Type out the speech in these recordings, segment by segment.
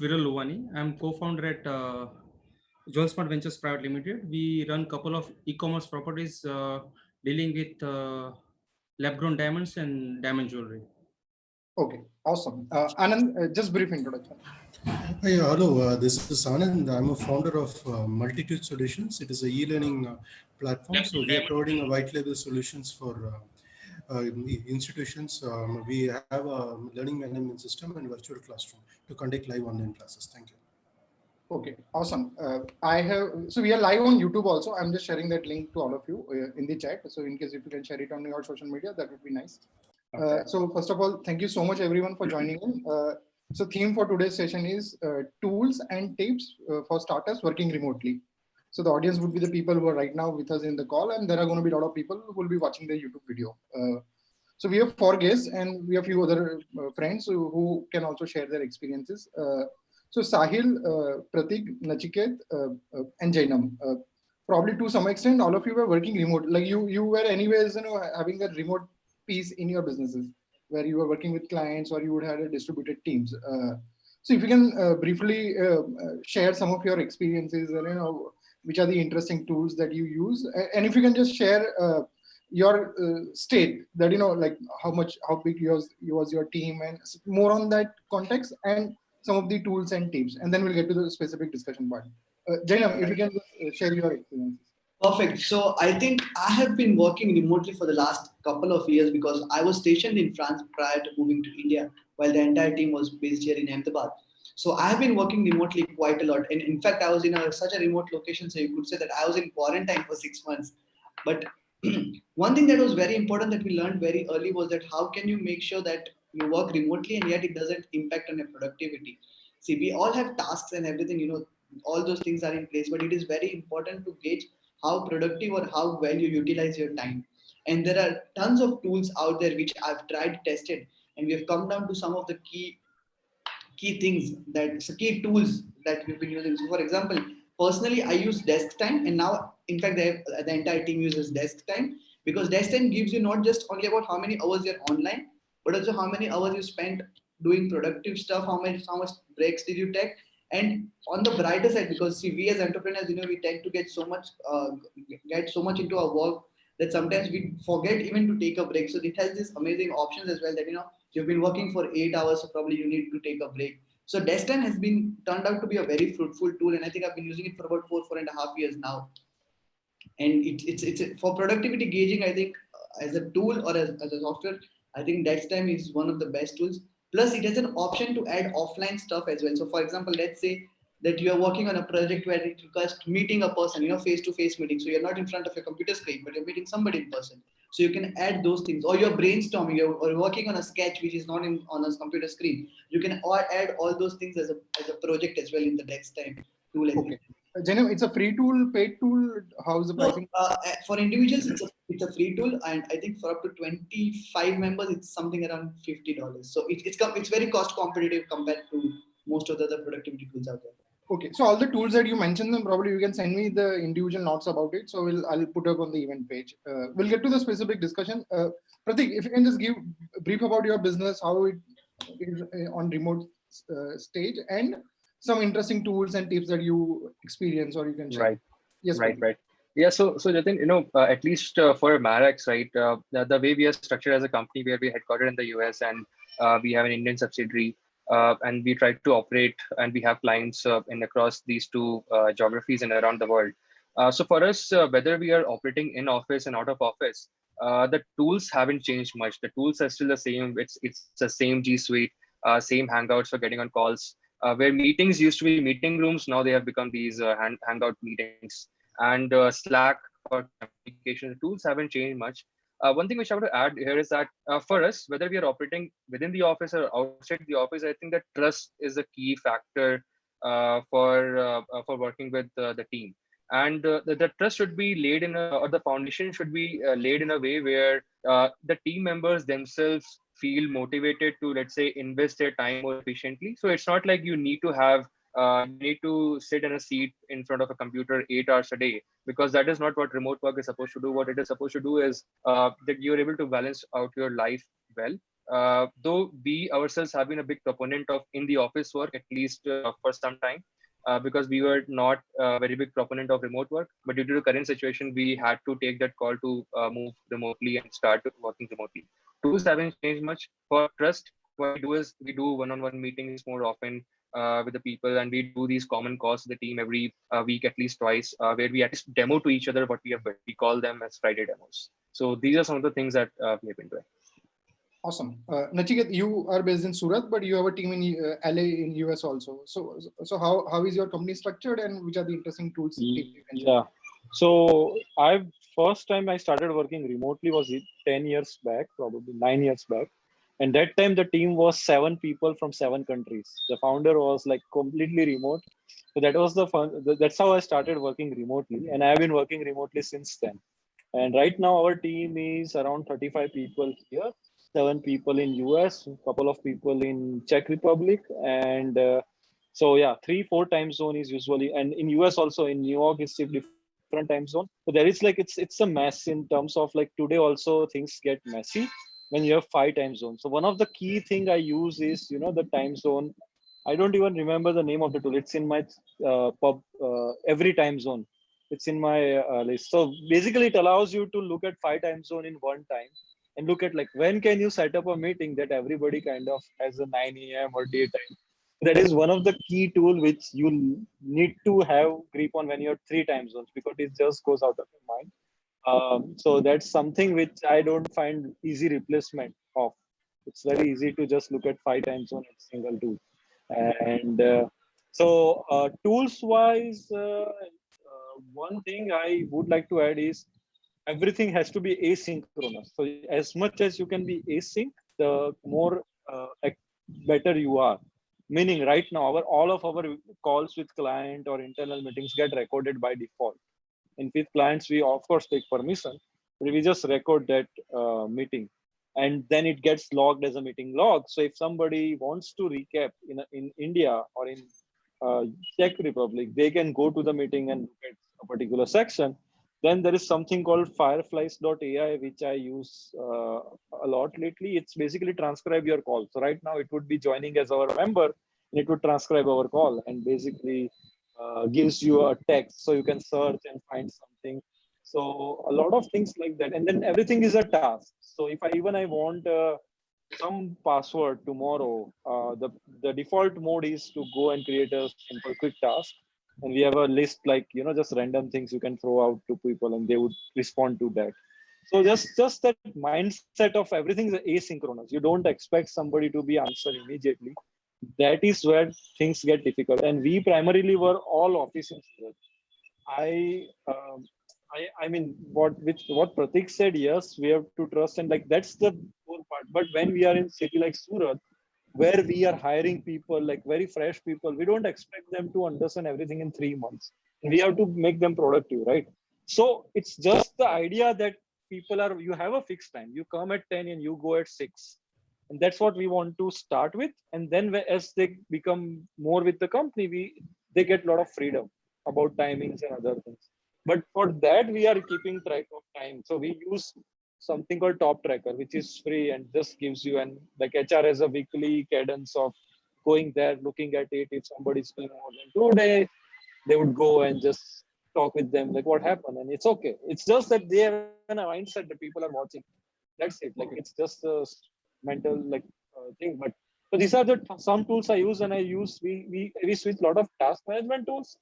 Viral Lovani. I'm co-founder at Joel Smart Ventures Private Limited. We run a couple of e-commerce properties dealing with lab-grown diamonds and diamond jewelry. Okay, awesome. Anand, just brief introduction. Hi, hello. This is Anand. I'm a founder of Multitude Solutions. It is a e-learning platform. So we are providing a white label solutions for institutions. We have a learning management system and virtual classroom to conduct live online classes. Thank you. Okay, awesome. So we are live on YouTube also. I'm just sharing that link to all of you in the chat. So in case if you can share it on your social media, that would be nice. So first of all, thank you so much everyone for joining in. So theme for today's session is tools and tips for starters working remotely. So the audience would be the people who are right now with us in the call, and there are going to be a lot of people who will be watching the YouTube video. So we have 4 guests and we have a few other friends who can also share their experiences. So Sahil, Prateek, Nachiket, and Jainam. Probably to some extent, all of you were working remote. Like you were anyways, having a remote piece in your businesses where you were working with clients or you would have a distributed teams. So if you can briefly share some of your experiences, which are the interesting tools that you use, and if you can just share your state that like how big was your team, and more on that context, and some of the tools and tips, and then we'll get to the specific discussion part. Jainam, if you can share your experiences. Perfect. So I think I have been working remotely for the last couple of years because I was stationed in France prior to moving to India, while the entire team was based here in Ahmedabad. So I have been working remotely quite a lot. And in fact, I was in such a remote location, so you could say that I was in quarantine for 6 months. But one thing that was very important that we learned very early was that how can you make sure that you work remotely and yet it doesn't impact on your productivity. See, we all have tasks and everything, all those things are in place, but it is very important to gauge how productive or how well you utilize your time. And there are tons of tools out there which I've tried, tested, and we have come down to some of the key things key tools that we've been using. So for example, personally, I use desk time, and now in fact the entire team uses desk time, because desk time gives you not just only about how many hours you're online, but also how many hours you spent doing productive stuff, how much breaks did you take. And on the brighter side, because see, we as entrepreneurs, we tend to get so much into our work that sometimes we forget even to take a break. So it has these amazing options as well that you've been working for 8 hours, so probably you need to take a break. So desk time has been turned out to be a very fruitful tool, and I think I've been using it for about 4.5 years now. And it's for productivity gauging. I think as a tool or as a software, I think desk time is one of the best tools. Plus, it has an option to add offline stuff as well. So, for example, let's say that you are working on a project where it requires meeting a person, face-to-face meeting. So you're not in front of your computer screen, but you're meeting somebody in person. So you can add those things, or you're brainstorming, or working on a sketch which is not on a computer screen. You can add all those things as a project as well in the desk time tool. Okay. Jainam, it's a free tool, paid tool. How's the pricing? For individuals, it's a free tool, and I think for up to 25 members, it's something around $50. So it's very cost competitive compared to most of the other productivity tools out there. Okay, so all the tools that you mentioned, them probably you can send me the individual notes about it. So I'll put up on the event page. We'll get to the specific discussion. Prateek, if you can just give a brief about your business, how it is on remote stage, and some interesting tools and tips that you experience or you can share. Right. Yes. Right. Prateek. Right. Yeah. So Jatin, at least for Marax, right, the way we are structured as a company, where we're headquartered in the US and we have an Indian subsidiary, and we try to operate and we have clients in across these two geographies and around the world. So for us, whether we are operating in office and out of office, the tools haven't changed much. The tools are still the same. It's the same G Suite, same Hangouts for getting on calls. Where meetings used to be meeting rooms, now they have become these Hangout meetings, and Slack for communication. The tools haven't changed much. One thing which I want to add here is that for us, whether we are operating within the office or outside the office, I think that trust is a key factor for working with the team. And the trust should be laid or the foundation should be laid in a way where the team members themselves feel motivated to, let's say, invest their time more efficiently. So it's not like you need to sit in a seat in front of a computer 8 hours a day, because that is not what remote work is supposed to do. What it is supposed to do is that you're able to balance out your life well. though we ourselves have been a big proponent of in the office work, at least for some time, because we were not a very big proponent of remote work. But due to the current situation, we had to take that call to move remotely and start working remotely. Tools haven't changed much. For trust, what we do is we do one-on-one meetings more often with the people, and we do these common calls to the team every week, at least twice, where we at least demo to each other what we have built. We call them as Friday demos. So these are some of the things that we have been doing. Awesome. Nachiket, you are based in Surat, but you have a team in LA in US also. So how is your company structured, and which are the interesting tools? Yeah. So first time I started working remotely was 10 years back, probably 9 years back. And that time the team was 7 people from 7 countries. The founder was like completely remote. So that was the fun. That's how I started working remotely. And I've been working remotely since then. And right now our team is around 35 people here, 7 people in US, a couple of people in Czech Republic. And so yeah, 3-4 time zone is usually, and in US also in New York is different time zone. So there is like, it's a mess in terms of like today also things get messy when you have 5 time zones. So one of the key thing I use is, the time zone. I don't even remember the name of the tool. It's in my every time zone. It's in my list. So basically it allows you to look at 5 time zone in one time and look at like, when can you set up a meeting that everybody kind of has a 9 a.m. or daytime. That is one of the key tool which you need to have grip on when you're 3 time zones, because it just goes out of your mind. So that's something which I don't find easy replacement of. It's very easy to just look at 5 time zone in a single tool. And tools wise, one thing I would like to add is everything has to be asynchronous. So as much as you can be async, the more better you are. Meaning right now, all of our calls with client or internal meetings get recorded by default. And with clients, we of course take permission, but we just record that meeting, and then it gets logged as a meeting log. So if somebody wants to recap in India or in Czech Republic, they can go to the meeting and look at a particular section. Then there is something called fireflies.ai, which I use a lot lately. It's basically transcribe your call. So right now it would be joining as our member, and it would transcribe our call and basically gives you a text so you can search and find something. So a lot of things like that. And then everything is a task. So if I want some password tomorrow, the default mode is to go and create a simple quick task. And we have a list like, just random things you can throw out to people and they would respond to that. So just that mindset of everything is asynchronous. You don't expect somebody to be answered immediately. That is where things get difficult. And we primarily were all office engineers. I mean, what Prateek said, yes, we have to trust, and like that's the whole part. But when we are in city like Surat, where we are hiring people, like very fresh people, we don't expect them to understand everything in 3 months. We have to make them productive, right? So it's just the idea that you have a fixed time. You come at 10 and you go at 6. And that's what we want to start with. And then as they become more with the company, they get a lot of freedom about timings and other things. But for that, we are keeping track of time. So we use something called Top Tracker, which is free and just gives you, and like HR has a weekly cadence of going there, looking at it. If somebody's spent more than 2 days, they would go and just talk with them, like what happened. And it's okay. It's just that they have a mindset that people are watching. That's it. Like it's just a mental thing. But so these are some tools I use, and we switch a lot of task management tools.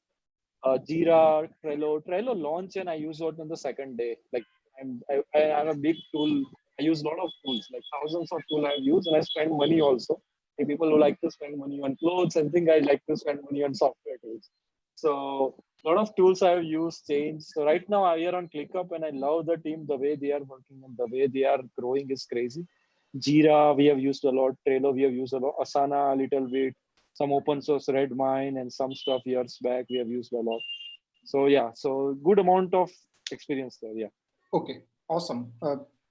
Jira, Trello launch, and I use it on the second day. Like I'm a big tool. I use a lot of tools, like thousands of tools I've used, and I spend money also. The people who like to spend money on clothes and think I like to spend money on software tools. So a lot of tools I've used changed. So right now I'm here on ClickUp, and I love the team, the way they are working and the way they are growing is crazy. Jira we have used a lot. Trello we have used a lot. Asana a little bit. Some open source Redmine and some stuff years back we have used a lot. So yeah, so good amount of experience there. Yeah. Okay, awesome.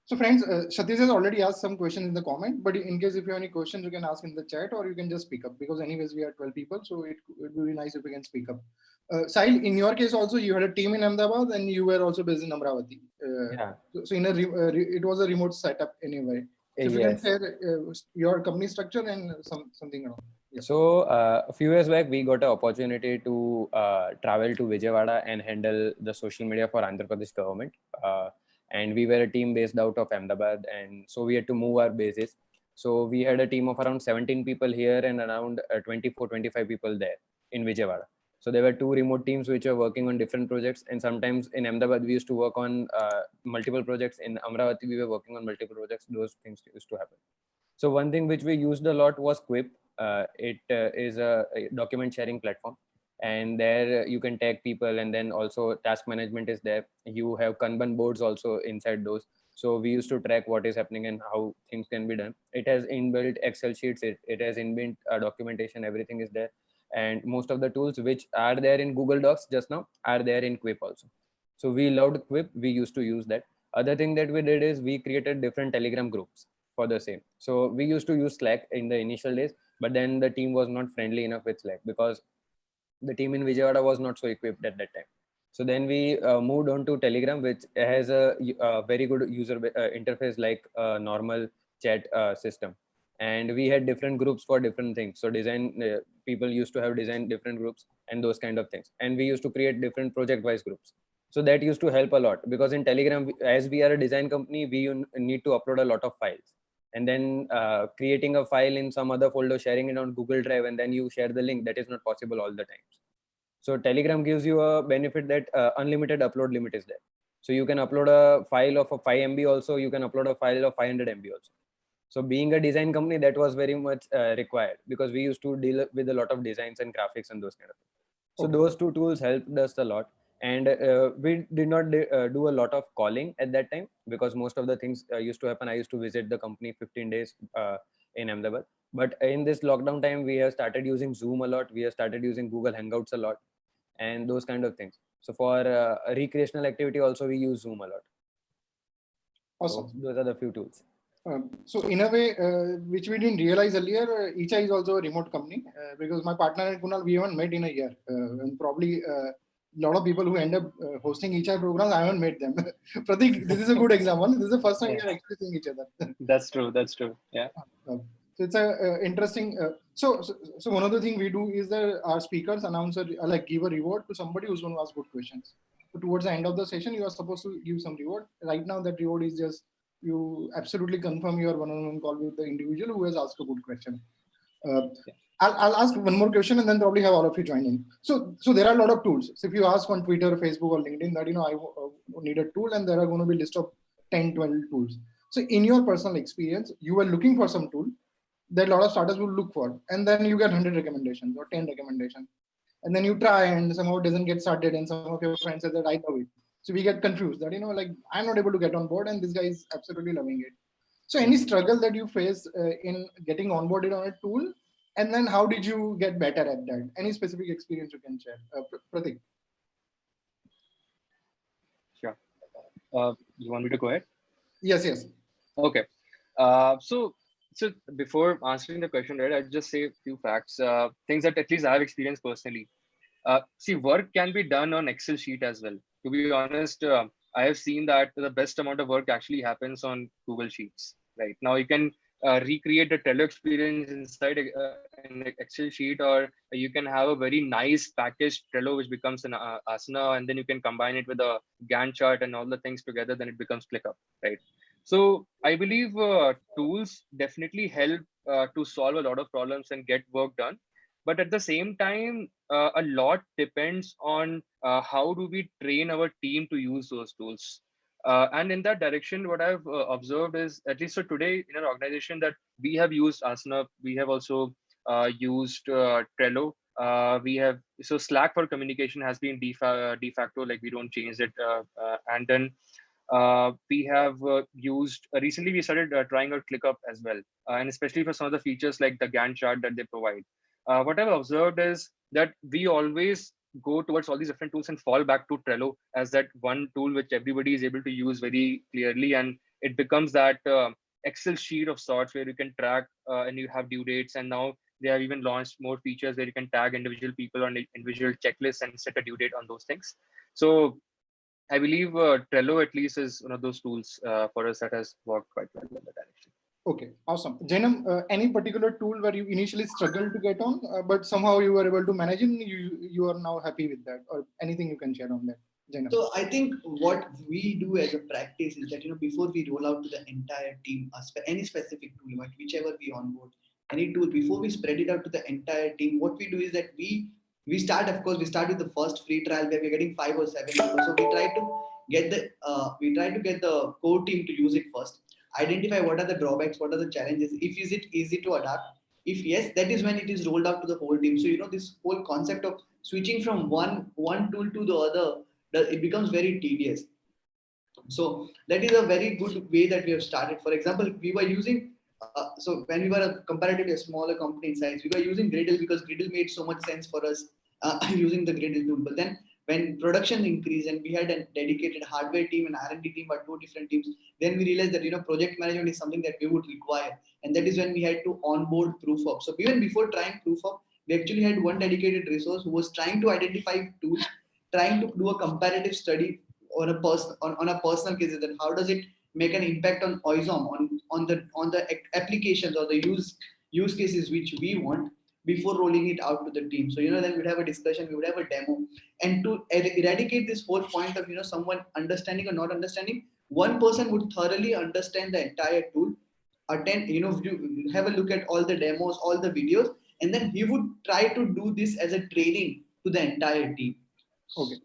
So friends, Satish has already asked some questions in the comment, but in case if you have any questions, you can ask in the chat or you can just speak up, because anyways we are 12 people, so it would be nice if we can speak up. Sahil, in your case also, you had a team in Ahmedabad and you were also based in Amravati. Yeah. So in it was a remote setup anyway. If you can Yes. share your company structure and something around. Yeah. So a few years back, we got an opportunity to travel to Vijayawada and handle the social media for Andhra Pradesh government. And we were a team based out of Ahmedabad, and so we had to move our bases. So we had a team of around 17 people here and around 24, 25 people there in Vijayawada. So there were two remote teams which were working on different projects. And sometimes in Ahmedabad, we used to work on multiple projects. In Amravati, we were working on multiple projects. Those things used to happen. So one thing which we used a lot was Quip. It is a document sharing platform, and there you can tag people, and then also task management is there. You have Kanban boards also inside those. So we used to track what is happening and how things can be done. It has inbuilt Excel sheets. It has inbuilt documentation. Everything is there. And most of the tools which are there in Google Docs just now are there in Quip also. So we loved Quip. We used to use that. Other thing that we did is we created different Telegram groups for the same. So we used to use Slack in the initial days, but then the team was not friendly enough with Slack because the team in Vijayawada was not so equipped at that time. So then we moved on to Telegram, which has a very good user interface like a normal chat system. And we had different groups for different things. So design people used to have design different groups and those kind of things. And we used to create different project-wise groups. So that used to help a lot because in Telegram, as we are a design company, we need to upload a lot of files. And then creating a file in some other folder, sharing it on Google Drive, and then you share the link, that is not possible all the times. So Telegram gives you a benefit that unlimited upload limit is there. So you can upload a file of a 5 MB also, you can upload a file of 500 MB also. So being a design company, that was very much required because we used to deal with a lot of designs and graphics and those kind of things. So those two tools helped us a lot. And we did not do a lot of calling at that time because most of the things used to happen. I used to visit the company 15 days in Ahmedabad. But in this lockdown time, we have started using Zoom a lot. We have started using Google Hangouts a lot and those kind of things. So for recreational activity also, we use Zoom a lot. Awesome. So those are the few tools. So in a way, which we didn't realize earlier, eChai is also a remote company because my partner and Kunal, we haven't met in a year. And probably a lot of people who end up hosting eChai programs, I haven't met them. Prateek, this is a good example. This is the first time we are actually seeing each other. That's true. That's true. Yeah. So it's a interesting. So one of the things we do is that our speakers announcer like give a reward to somebody who's going to ask good questions. So towards the end of the session, you are supposed to give some reward. Right now, that reward is just you absolutely confirm your one-on-one call with the individual who has asked a good question. I'll ask one more question and then probably have all of you join in. So there are a lot of tools. So if you ask on Twitter, Facebook, or LinkedIn that I need a tool, and there are going to be a list of 10, 12 tools. So in your personal experience, you were looking for some tool that a lot of startups will look for, and then you get 100 recommendations or 10 recommendations, and then you try and somehow it doesn't get started, and some of your friends say that I love it. So we get confused that like I'm not able to get on board, and this guy is absolutely loving it. So any struggle that you face in getting onboarded on a tool, and then how did you get better at that? Any specific experience you can share, Prateek? Sure. You want me to go ahead? Yes. Okay. So before answering the question, right, I'll just say a few facts, things that at least I have experienced personally. See, work can be done on Excel sheet as well. To be honest, I have seen that the best amount of work actually happens on Google Sheets. Right now, you can recreate the Trello experience inside an Excel sheet, or you can have a very nice packaged Trello which becomes an asana, and then you can combine it with a Gantt chart and all the things together. Then it becomes ClickUp, right? So I believe tools definitely help to solve a lot of problems and get work done. But at the same time, a lot depends on how do we train our team to use those tools. And in that direction, what I've observed is, at least for today in our organization, that we have used Asana. We have also used Trello. So Slack for communication has been de facto, like we don't change it. And then we have used recently we started trying out ClickUp as well, and especially for some of the features like the Gantt chart that they provide. What I've observed is that we always go towards all these different tools and fall back to Trello as that one tool which everybody is able to use very clearly, and it becomes that Excel sheet of sorts where you can track and you have due dates. And now they have even launched more features where you can tag individual people on individual checklists and set a due date on those things. So I believe Trello at least is one of those tools for us that has worked quite well in that direction. Okay, awesome. Jainam, any particular tool where you initially struggled to get on, but somehow you were able to manage it, you are now happy with that, or anything you can share on that, Jainam? So I think what we do as a practice is that, before we roll out to the entire team, any specific tool, whichever we onboard, any tool, before we spread it out to the entire team, what we do is that we start, of course, we start with the first free trial where we're getting 5 or 7 people. So we try to get the core team to use it first, identify what are the drawbacks, what are the challenges, if is it easy to adapt. If yes, that is when it is rolled out to the whole team. So this whole concept of switching from one tool to the other, it becomes very tedious. So that is a very good way that we have started. For example, we were using, so when we were a comparatively a smaller company in size, we were using Gradle because Gradle made so much sense for us using the Gradle tool. But then when production increased and we had a dedicated hardware team and R&D team, but 2 different teams, then we realized that project management is something that we would require, and that is when we had to onboard ProofOp. So even before trying ProofOp, we actually had one dedicated resource who was trying to identify tools, trying to do a comparative study on a personal case, that how does it make an impact on Oizom, on the applications or the use cases which we want, before rolling it out to the team. So then we'd have a discussion, we would have a demo, and to eradicate this whole point of someone understanding or not understanding, one person would thoroughly understand the entire tool, attend, have a look at all the demos, all the videos, and then he would try to do this as a training to the entire team. Okay.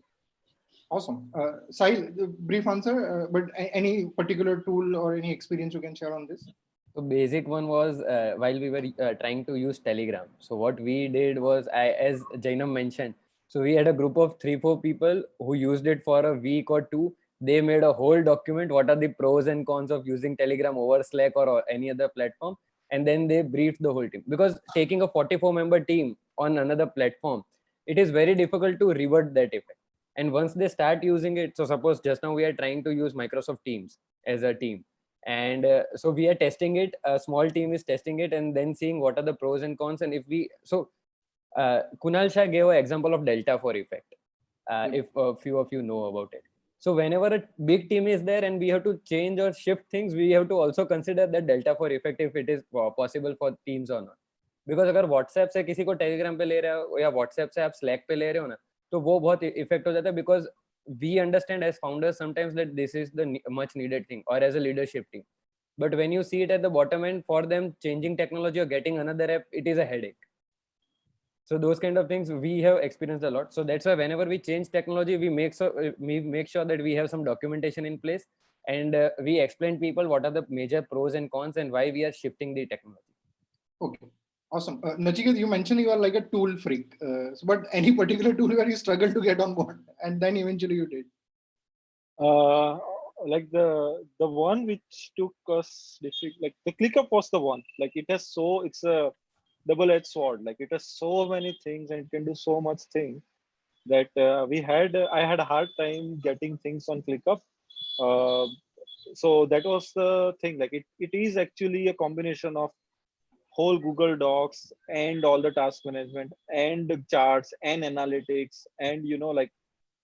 Awesome. Sahil, brief answer, but any particular tool or any experience you can share on this? So basic one was while we were trying to use Telegram. So what we did was, as Jainam mentioned, so we had a group of 3-4 people who used it for a week or 2. They made a whole document. What are the pros and cons of using Telegram over Slack or any other platform? And then they briefed the whole team, because taking a 44-member team on another platform, it is very difficult to revert that effect. And once they start using it, so suppose just now we are trying to use Microsoft Teams as a team, and so we are testing it, a small team is testing it, and then seeing what are the pros and cons. And if we, so Kunal Shah gave an example of delta 4 effect, if a few of you know about it. So whenever a big team is there and we have to change or shift things, we have to also consider that delta 4 effect, if it is possible for teams or not. Because अगर WhatsApp से किसी को Telegram पे ले रहे हो या WhatsApp से आप Slack पे ले रहे हो ना, तो वो बहुत इफेक्ट हो जाता है, because we understand as founders sometimes that this is the much needed thing, or as a leadership team. But when you see it at the bottom end, for them changing technology or getting another app, it is a headache. So those kind of things we have experienced a lot. So that's why whenever we change technology, we make sure that we have some documentation in place, and we explain people what are the major pros and cons and why we are shifting the technology. Okay. Awesome. Nachiket, you mentioned you are like a tool freak, but any particular tool where you struggled to get on board and then eventually you did? Like the one which took us, like the ClickUp was the one. Like it's a double-edged sword. Like it has so many things and it can do so much thing that I had a hard time getting things on ClickUp. So that was the thing. Like it is actually a combination of whole Google Docs and all the task management and the charts and analytics and like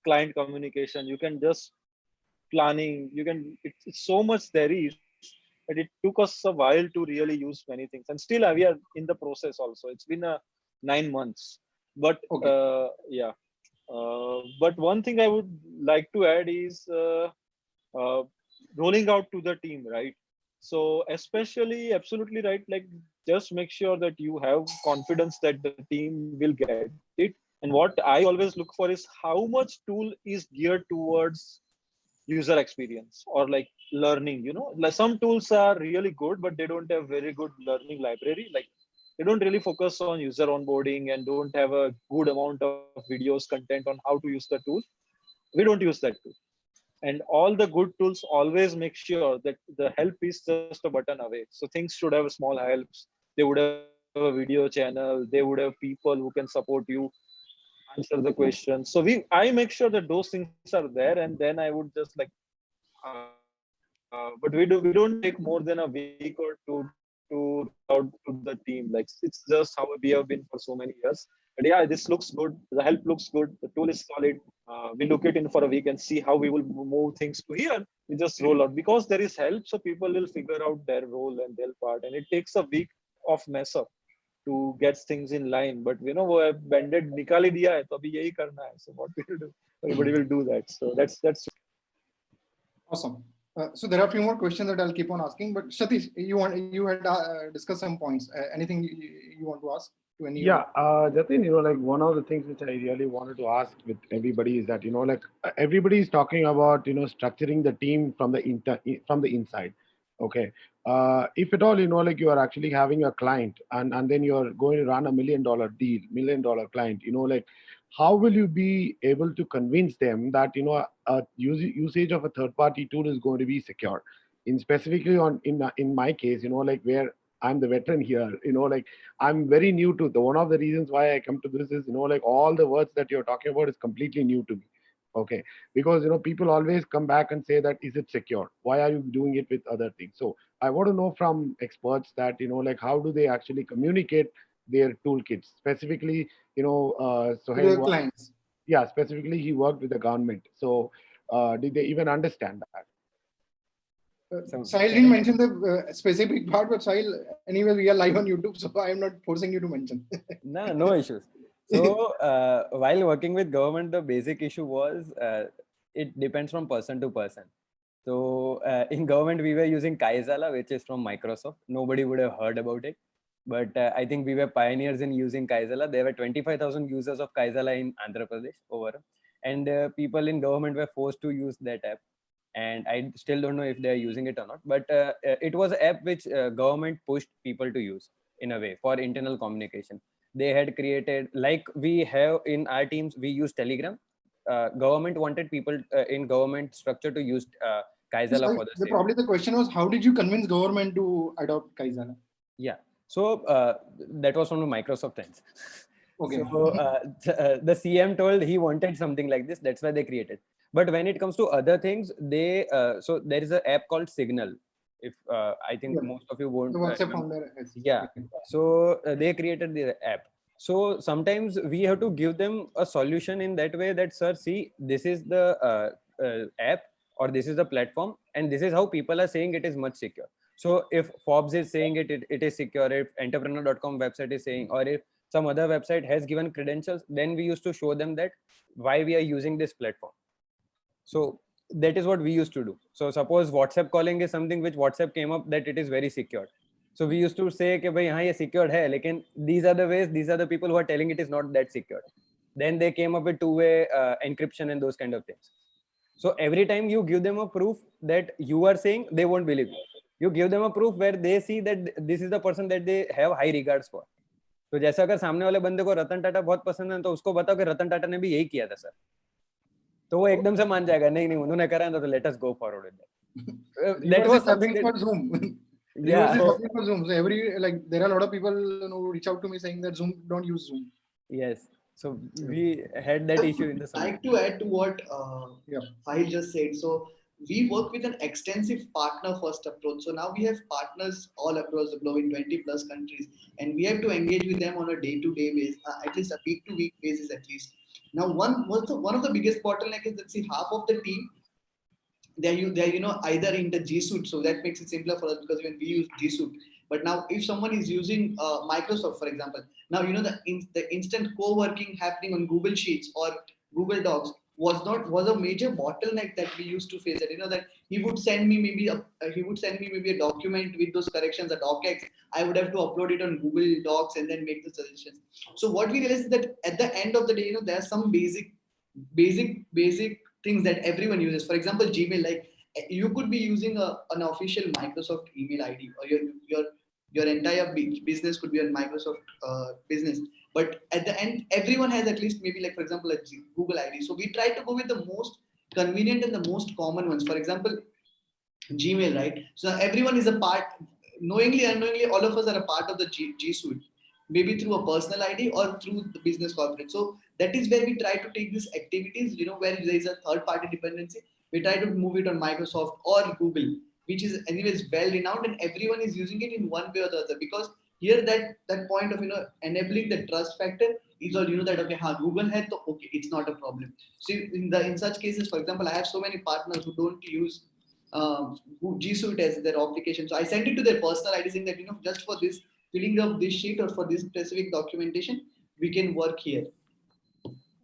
client communication. You can just planning. It's so much there is, but it took us a while to really use many things. And still we are in the process also. It's been 9 months. But okay. But one thing I would like to add is rolling out to the team, right? So especially, absolutely right. Like just make sure that you have confidence that the team will get it. And what I always look for is how much tool is geared towards user experience or like learning. Like some tools are really good, but they don't have very good learning library. Like they don't really focus on user onboarding and don't have a good amount of videos content on how to use the tool. We don't use that tool. And all the good tools always make sure that the help is just a button away. So things should have small helps. They would have a video channel. They would have people who can support you, answer the questions. So I make sure that those things are there, and then I would just like but we don't take more than a week or 2 to roll out to the team. Like it's just how we have been for so many years. But yeah, this looks good. The help looks good. The tool is solid. We look it in for a week and see how we will move things to here. We just roll out because there is help, so people will figure out their role and their part, and it takes a week of mess up to get things in line. But you know, वो banded निकाल ही दिया है, तो अभी यही करना है. So what we will do? Everybody will do that. So that's awesome. So there are a few more questions that I'll keep on asking. But Satish, you had discussed some points. Anything you want to ask to any? Yeah, Jatin, you know, like one of the things which I really wanted to ask with everybody is that, you know, like everybody is talking about, you know, structuring the team from the inside. Okay. If at all, you know, like you are actually having a client and then you're going to run a $1 million deal, $1 million client, you know, like how will you be able to convince them that, you know, usage of a third party tool is going to be secure? Specifically in my case, you know, like where I'm the veteran here, you know, like I'm very new to one of the reasons why I come to this is, you know, like all the words that you're talking about is completely new to me. Okay. Because, you know, people always come back and say that, is it secure? Why are you doing it with other things? So I want to know from experts that, you know, like how do they actually communicate their toolkits? Specifically, you know, Sahil, clients. Yeah, specifically he worked with the government. So did they even understand that? Sahil didn't mention the specific part, but Sahil, anyway, we are live on YouTube, so I am not forcing you to mention. No issues. So while working with government, the basic issue was it depends from person to person. So in government, we were using Kaizala, which is from Microsoft. Nobody would have heard about it. But I think we were pioneers in using Kaizala. There were 25,000 users of Kaizala in Andhra Pradesh overall. And people in government were forced to use that app. And I still don't know if they're using it or not. But it was an app which government pushed people to use in a way for internal communication. They had created, like we have in our teams, we use Telegram. Government wanted people in government structure to use Kaizala for the same. Probably the question was, how did you convince government to adopt Kaizala? Yeah. So that was from the Microsoft ends. Okay. So the CM told he wanted something like this. That's why they created. But when it comes to other things, they so there is an app called Signal. If I think most of you won't. The WhatsApp founder. Yeah. So they created the app. So sometimes we have to give them a solution in that way that, sir, see, this is the app or this is the platform, and this is how people are saying it is much secure. So if Forbes is saying it is secure, if entrepreneur.com website is saying, or if some other website has given credentials, then we used to show them that why we are using this platform. So that is what we used to do. So suppose WhatsApp calling is something which WhatsApp came up that it is very secure. So we used to say that bhai, ye secured hai, lekin these are the ways, these are the people who are telling it is not that secure. Then they came up with two-way encryption and those kind of things. So every time you give them a proof that you are saying, they won't believe you. You give them a proof where they see that this is the person that they have high regards for. तो जैसे अगर सामने वाले बंदे को रतन टाटा बहुत पसंद है तो उसको बताओ कि रतन टाटा ने भी यही किया था सर, तो वो एकदम से मान जाएगा, नहीं उन्होंने करा है तो let us go forward with that. That was something for Zoom. Yeah. For Zoom. So there are a lot of people who reach out to me saying that Zoom, don't use Zoom. Yes. So we had that issue in the summer. I'd like to add to what Sahil just said. So we work with an extensive partner first approach. So now we have partners all across the globe in 20 plus countries, and we have to engage with them on a day-to-day basis, at least a week-to-week basis at least. Now, one of the biggest bottleneck is that half of the team, they're either in the G Suite, so that makes it simpler for us because when we use G Suite. But now, if someone is using Microsoft, for example, now the instant co-working happening on Google Sheets or Google Docs was a major bottleneck that we used to face. That that he would send me maybe a document with those corrections, a docx. I would have to upload it on Google Docs and then make the suggestions. So what we realized is that at the end of the day, there are some basic things that everyone uses. For example, Gmail, like you could be using an official Microsoft email ID, or your entire business could be on Microsoft business. But at the end, everyone has at least maybe, like for example, a Google ID. So we try to go with the most convenient and the most common ones. For example, Gmail, right? So everyone is a part, knowingly, unknowingly, all of us are a part of the G Suite, maybe through a personal ID or through the business corporate. So that is where we try to take these activities, where there is a third party dependency, we try to move it on Microsoft or Google, which is anyways well renowned, and everyone is using it in one way or the other. Because here that point of enabling the trust factor is all that okay, Google had to, okay, it's not a problem. So in such cases, for example, I have so many partners who don't use G Suite as their application. So I sent it to their personal ID saying that just for this filling up this sheet or for this specific documentation, we can work here.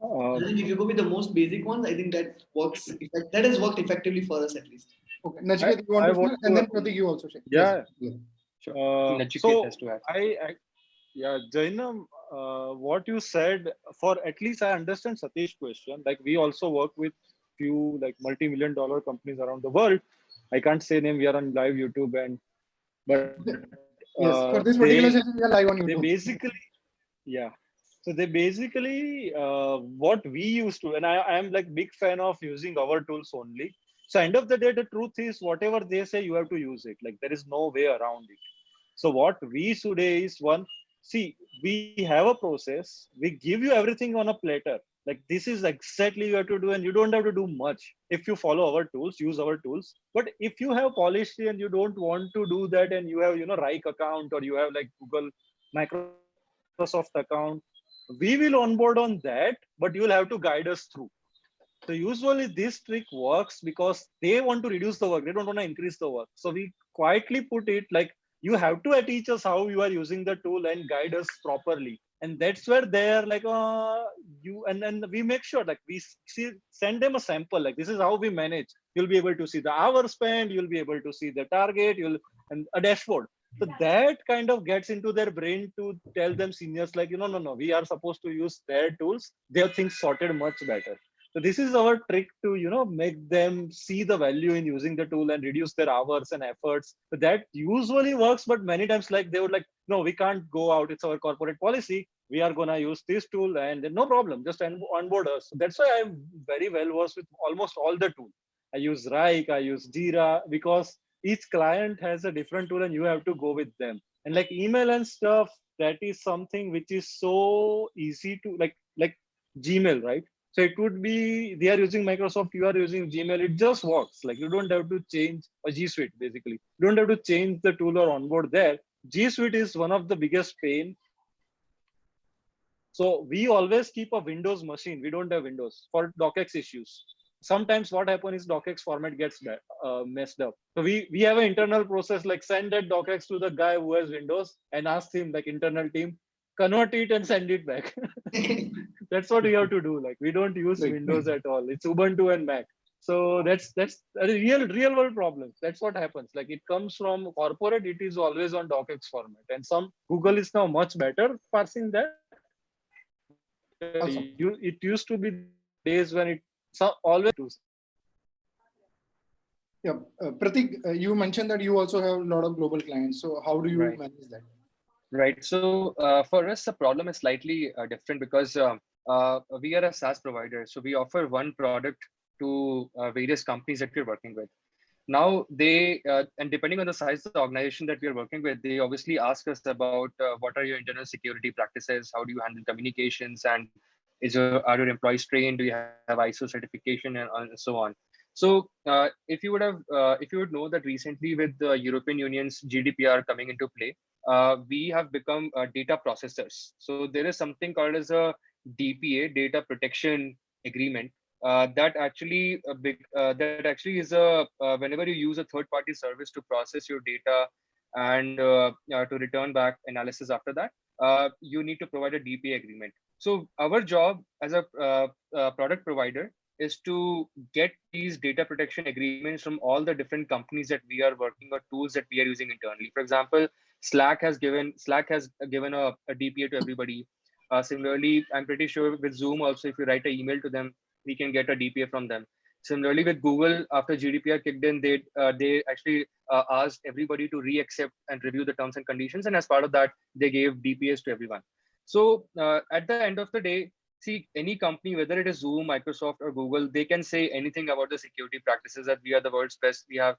I think if you go with the most basic ones, I think that works. That has worked effectively for us at least. Okay, Nachiket, you want to share, and then Prateek, you also share. Yeah. Yes. Sure. Nachiket So has to add. yeah, Jainam, what you said, for at least I understand Satish's question. Like we also work with few like multi-million-dollar companies around the world. I can't say name. We are on live YouTube, but Yes, for this particular session, we are live on YouTube. They basically, yeah. So they basically what we used to, and I am like big fan of using our tools only. So end of the day, the truth is whatever they say, you have to use it. Like there is no way around it. So what we today is see, we have a process. We give you everything on a platter. Like this is exactly you have to do, and you don't have to do much if you follow our tools, use our tools. But if you have policy and you don't want to do that, and you have Rike account or you have like Google, Microsoft account, we will onboard on that, but you will have to guide us through. So usually this trick works because they want to reduce the work. They don't want to increase the work. So we quietly put it like, you have to teach us how you are using the tool and guide us properly. And that's where they are like, and we make sure like we send them a sample, like this is how we manage. You'll be able to see the hour spent, you'll be able to see the target, and a dashboard. So that kind of gets into their brain to tell them seniors like, no, we are supposed to use their tools. They have things sorted much better. So this is our trick to, make them see the value in using the tool and reduce their hours and efforts. But that usually works, but many times like they would like, no, we can't go out. It's our corporate policy. We are going to use this tool and then no problem, just onboard us. So that's why I'm very well versed with almost all the tools. I use Rike, I use Jira, because each client has a different tool and you have to go with them. And like email and stuff, that is something which is so easy to like Gmail, right? So it would be, they are using Microsoft, you are using Gmail, it just works. Like you don't have to change a G Suite basically. You don't have to change the tool or onboard there. G Suite is one of the biggest pain. So we always keep a Windows machine. We don't have Windows for docx issues. Sometimes what happens is docx format gets messed up. So we have an internal process, like send that docx to the guy who has Windows and ask him, like internal team, convert it and send it back. That's what we have to do. Like we don't use Windows at all. It's Ubuntu and Mac. So that's a real world problem. That's what happens. Like it comes from corporate. It is always on docx format, and some Google is now much better parsing that. Awesome. It used to be days when it always. Yeah, Prateek, you mentioned that you also have a lot of global clients. So how do you manage that? Right. So for us, the problem is slightly different because we are a SaaS provider. So we offer one product to various companies that we're working with. Now they, and depending on the size of the organization that we are working with, they obviously ask us about what are your internal security practices? How do you handle communications? And are your employees trained? Do you have ISO certification and so on? So if you would know that recently with the European Union's GDPR coming into play, we have become data processors. So there is something called as a DPA, data protection agreement. That actually is whenever you use a third-party service to process your data and to return back analysis after that, you need to provide a DPA agreement. So our job as a product provider is to get these data protection agreements from all the different companies that we are working or tools that we are using internally. For example, Slack has given a DPA to everybody. Similarly, I'm pretty sure with Zoom also, if you write an email to them, we can get a DPA from them. Similarly, with Google, after GDPR kicked in, they actually asked everybody to re-accept and review the terms and conditions. And as part of that, they gave DPAs to everyone. So at the end of the day, see, any company, whether it is Zoom, Microsoft, or Google, they can say anything about the security practices that we are the world's best. We have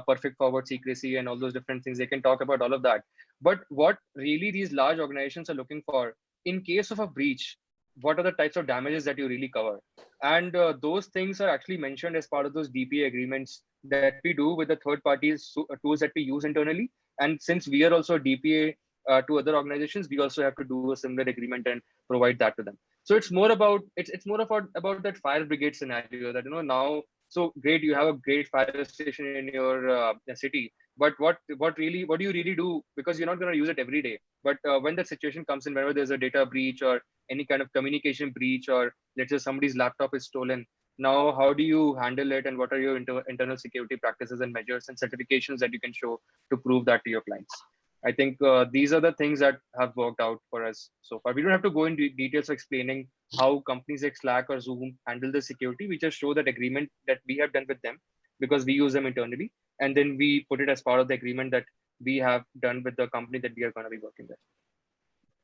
perfect forward secrecy and all those different things. They can talk about all of that. But what really these large organizations are looking for, in case of a breach, what are the types of damages that you really cover? And those things are actually mentioned as part of those DPA agreements that we do with the third parties tools that we use internally. And since we are also a DPA to other organizations, we also have to do a similar agreement and provide that to them. So it's more about about that fire brigade scenario that now. So great, you have a great fire station in your city, but what do you really do, because you're not going to use it every day. But when that situation comes in, whenever there's a data breach or any kind of communication breach, or let's say somebody's laptop is stolen, now how do you handle it, and what are your internal security practices and measures and certifications that you can show to prove that to your clients? I think these are the things that have worked out for us so far. We don't have to go into details of explaining how companies like Slack or Zoom handle the security. We just show that agreement that we have done with them because we use them internally, and then we put it as part of the agreement that we have done with the company that we are going to be working with.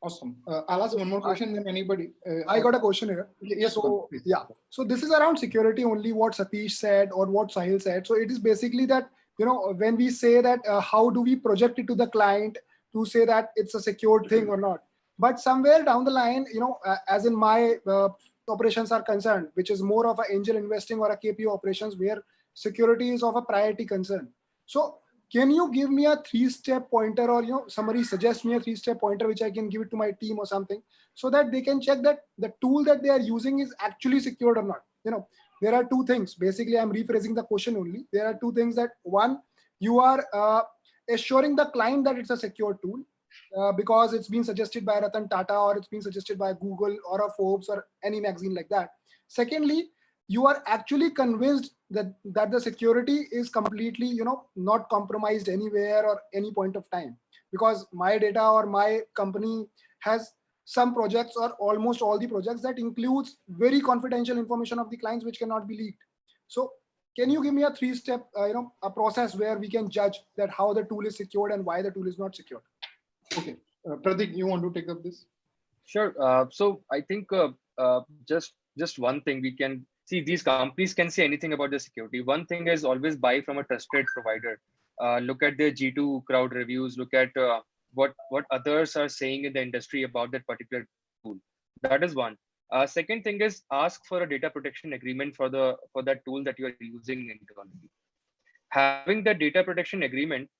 Awesome. I'll ask one more question. Then anybody? I got a question here. Yes. So yeah. So this is around security only. What Satish said or what Sahil said. So it is basically that when we say that how do we project it to the client to say that it's a secured thing or not. But somewhere down the line, as in my operations are concerned, which is more of an angel investing or a KPO operations where security is of a priority concern. So can you give me a 3-step pointer, or somebody suggest me a 3-step pointer which I can give it to my team or something, so that they can check that the tool that they are using is actually secured or not? There are two things. Basically, I'm rephrasing the question only. There are two things. That one, you are assuring the client that it's a secure tool because it's been suggested by Ratan Tata, or it's been suggested by Google or a Forbes or any magazine like that. Secondly, you are actually convinced that the security is completely, not compromised anywhere or any point of time, because my data or my company has some projects or almost all the projects that includes very confidential information of the clients which cannot be leaked. So can you give me a 3-step, a process where we can judge that how the tool is secured and why the tool is not secured? Okay. Prateek, you want to take up this? Sure. So I think just one thing we can see, these companies can say anything about the security. One thing is always buy from a trusted provider. Look at their G2 crowd reviews. Look at what others are saying in the industry about that particular tool. That is one. Second thing is ask for a data protection agreement for that tool that you are using internally. Having the data protection agreement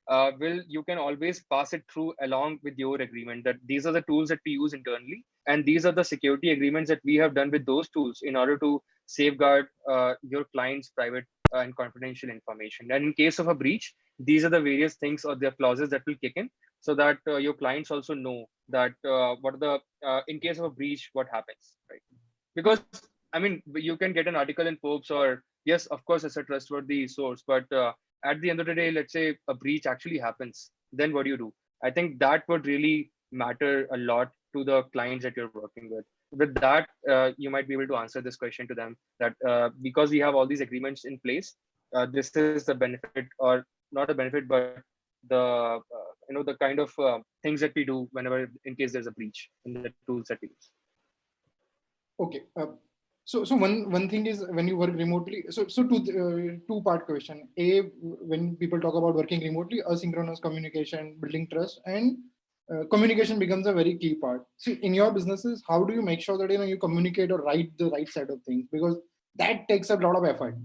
you can always pass it through along with your agreement that these are the tools that we use internally, and these are the security agreements that we have done with those tools in order to safeguard your client's private and confidential information. And in case of a breach, these are the various things or the clauses that will kick in, so that your clients also know that what are the in case of a breach, what happens, right? Because I mean, you can get an article in Forbes, or yes, of course, it's a trustworthy source, but at the end of the day, let's say a breach actually happens, then what do you do? I think that would really matter a lot to the clients that you're working with. With that, you might be able to answer this question to them that because we have all these agreements in place, this is the benefit, or not a benefit, but the the kind of things that we do whenever in case there's a breach in the tools that we use. Okay. So one thing is when you work remotely. So two-part question. A, when people talk about working remotely, asynchronous communication, building trust, and communication becomes a very key part. See, in your businesses, how do you make sure that you communicate or write the right side of things? Because that takes a lot of effort.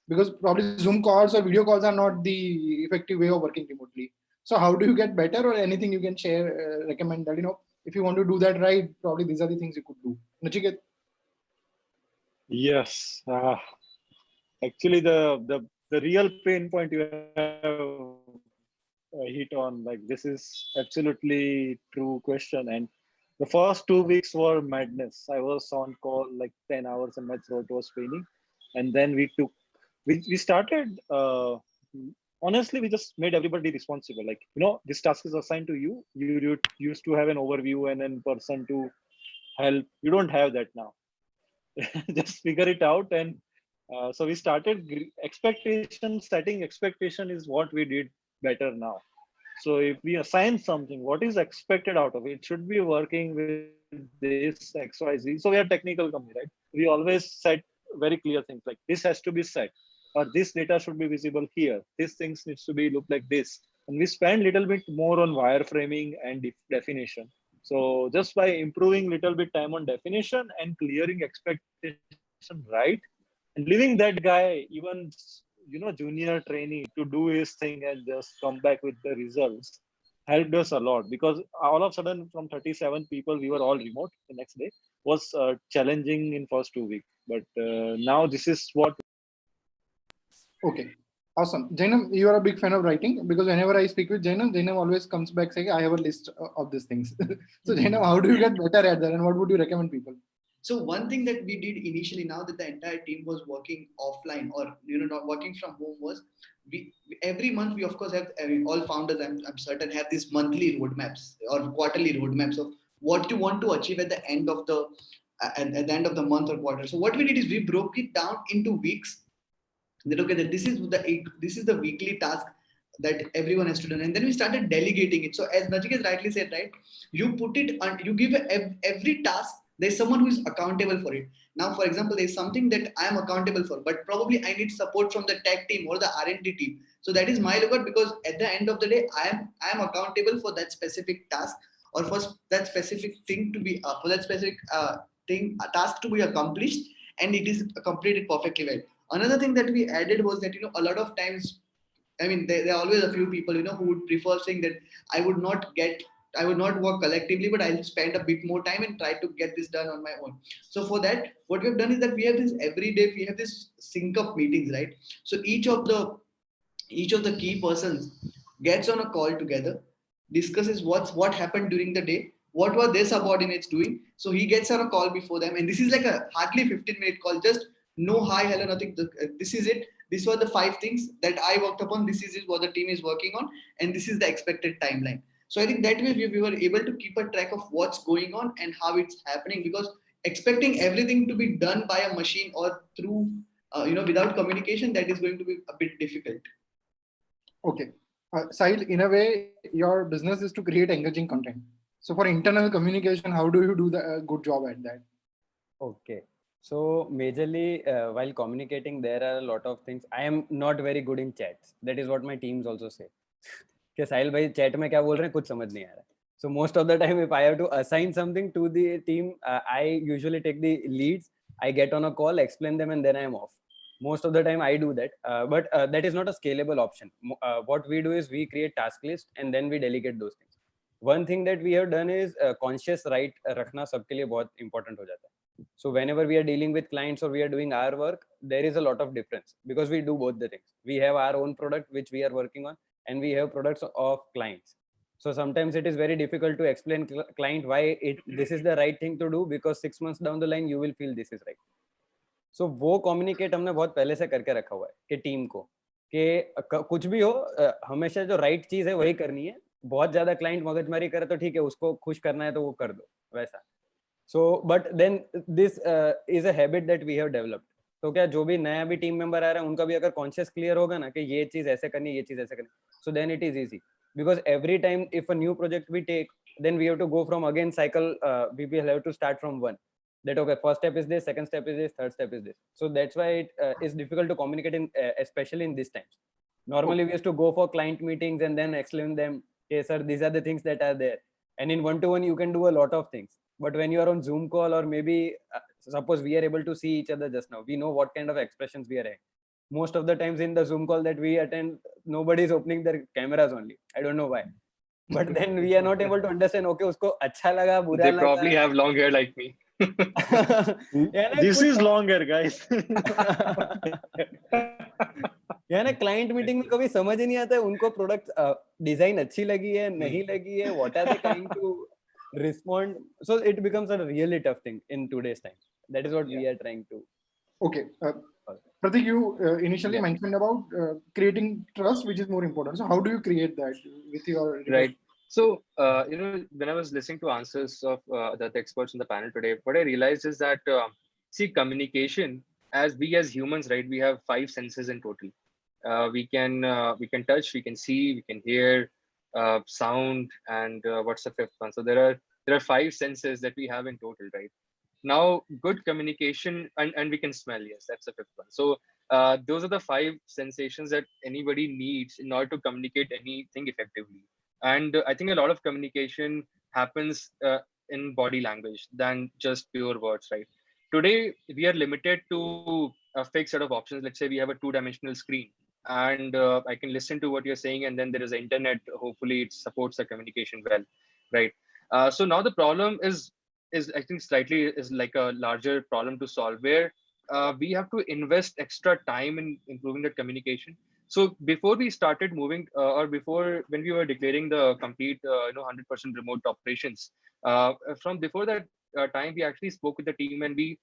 Because probably Zoom calls or video calls are not the effective way of working remotely. So how do you get better, or anything you can share, recommend that if you want to do that right, probably these are the things you could do. Nachiket? Yes. Actually, the real pain point you have hit on, like, this is absolutely true question. And the first 2 weeks were madness. I was on call like 10 hours and my throat was paining. And then we started, honestly, we just made everybody responsible. Like, this task is assigned to you. You used to have an overview and then person to help. You don't have that now. Just figure it out. And so we started setting expectation is what we did better now. So if we assign something, what is expected out of it? It should be working with this XYZ. So we are a technical company, right? We always set very clear things like this has to be set, or this data should be visible here. These things needs to be look like this. And we spend a little bit more on wireframing and definition. So just by improving little bit time on definition and clearing expectation right, and leaving that guy, even junior trainee, to do his thing and just come back with the results, helped us a lot, because all of a sudden from 37 people, we were all remote the next day. Was challenging in first 2 weeks. But now this is what. Okay. Awesome. Jainam, you are a big fan of writing, because whenever I speak with Jainam, Jainam always comes back saying, I have a list of these things. So Jainam, how do you get better at that, and what would you recommend people? So one thing that we did initially, now that the entire team was working offline or not working from home, was we every month we of course have, I mean, all founders I'm certain have these monthly roadmaps or quarterly roadmaps of what you want to achieve at the end of the at the end of the month or quarter. So what we did is we broke it down into weeks. That okay, that this is the weekly task that everyone has to do, and then we started delegating it. So as Nachiket rightly said, right, you put it on, you give every task, there's someone who is accountable for it. Now for example, there's something that I am accountable for, but probably I need support from the tech team or the R&D team. So that is my lookout, because at the end of the day, I am accountable for that specific task, or for that specific thing to be for that specific task to be accomplished, and it is completed perfectly well. Another thing that we added was that a lot of times, I mean, there are always a few people who would prefer saying that I would not work collectively, but I'll spend a bit more time and try to get this done on my own. So for that, what we've done is that we have this every day, we have this sync up meetings, right? So each of the key persons gets on a call together, discusses what happened during the day, what were their subordinates doing. So he gets on a call before them, and this is like a hardly 15-minute call, just no hi, hello, nothing. This is it. These were the 5 things that I worked upon. This is what the team is working on, and this is the expected timeline. So I think that way we were able to keep a track of what's going on and how it's happening, because expecting everything to be done by a machine or through without communication, that is going to be a bit difficult. Okay. Sahil, in a way, your business is to create engaging content. So for internal communication, how do you do the good job at that? Okay. So majorly while communicating, there are a lot of things. I am not very good in chats. That is what my teams also say. कि साहिल भाई chat में क्या बोल रहे हैं कुछ समझ नहीं आ रहा. So most of the time, if I have to assign something to the team, I usually take the leads. I get on a call, explain them, and then I am off. Most of the time I do that, but that is not a scalable option. What we do is we create task list and then we delegate those things. One thing that we have done is conscious right रखना सबके लिए बहुत important हो जाता है. So whenever we are dealing with clients or we are doing our work, there is a lot of difference because we do both the things. We have our own product which we are working on, and we have products of clients. So sometimes it is very difficult to explain client why this is the right thing to do, because 6 months down the line you will feel this is right. So वो communicate हमने बहुत पहले से करके रखा हुआ है कि टीम को कि कुछ भी हो हमेशा जो right चीज है वही करनी है. बहुत ज्यादा क्लाइंट मगजमारी करे तो ठीक है, उसको खुश करना है तो वो कर दो वैसा. So but then this is a habit that we have developed. तो क्या जो भी नया भी टीम मेंबर आ रहा है उनका भी अगर कॉन्शियस क्लियर होगा ना कि ये चीज ऐसे करनी, ये चीज ऐसे करनी, so then it is easy, because every time if a new project we take, then we have to go from again cycle. We will have to start from one. That okay, first step is this, second step is this, third step is this. So that's why it is difficult to communicate in especially in these times. Normally we used to go for client meetings and then explain them, okay sir, these are the things that are there, and in one-to-one you can do a lot of things. But when you are on Zoom call, or maybe suppose we are able to see each other just now, we know what kind of expressions we are having. Most of the times in the Zoom call that we attend, nobody is opening their cameras only. I don't know why. But then we are not able to understand, okay, usko acha laga, bura They laga. probably have long hair like me. This is long hair, guys. यानी client meeting में कभी समझ ही नहीं आता है उनको product design अच्छी लगी है नहीं लगी है, what are they trying to respond. So it becomes a really tough thing in today's time. That is what we are trying to. Okay. Prateek, you initially mentioned about creating trust, which is more important. So how do you create that with your... Right. So, when I was listening to answers of the experts on the panel today, what I realized is that, see, communication, as humans, right, we have 5 senses in total. We can touch, we can see, we can hear, sound, and what's the 5th one? So there are 5 senses that we have in total, right? Now, good communication, and we can smell. Yes, that's the 5th one. So those are the 5 sensations that anybody needs in order to communicate anything effectively. And I think a lot of communication happens in body language than just pure words, right? Today, we are limited to a fixed set of options. Let's say we have a 2-dimensional screen. and I can listen to what you're saying, and then there is internet. Hopefully, it supports the communication well, right? So now the problem is I think slightly is like a larger problem to solve, where we have to invest extra time in improving the communication. So before we started moving, or before when we were declaring the complete 100% remote operations, from before that time, we actually spoke with the team, and we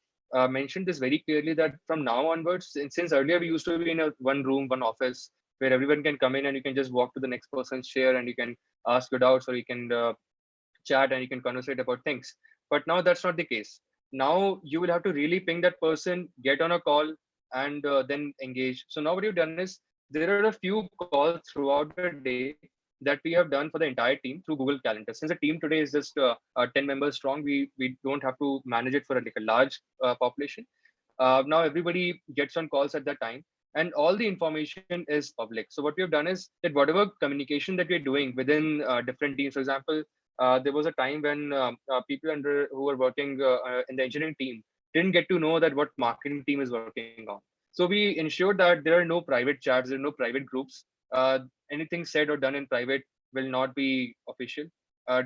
mentioned this very clearly, that from now onwards, since earlier we used to be in a one room, one office, where everyone can come in and you can just walk to the next person's chair and you can ask your doubts, or you can chat and you can conversate about things. But now that's not the case. Now you will have to really ping that person, get on a call, and then engage. So now what you've done is, there are a few calls throughout the day that we have done for the entire team through Google Calendar. Since the team today is just 10 members strong, we don't have to manage it for like a large population. Now everybody gets on calls at that time, and all the information is public. So what we have done is that whatever communication that we're doing within different teams, for example, there was a time when people who were working in the engineering team didn't get to know that what marketing team is working on. So we ensured that there are no private chats, there are no private groups. Anything said or done in private will not be official.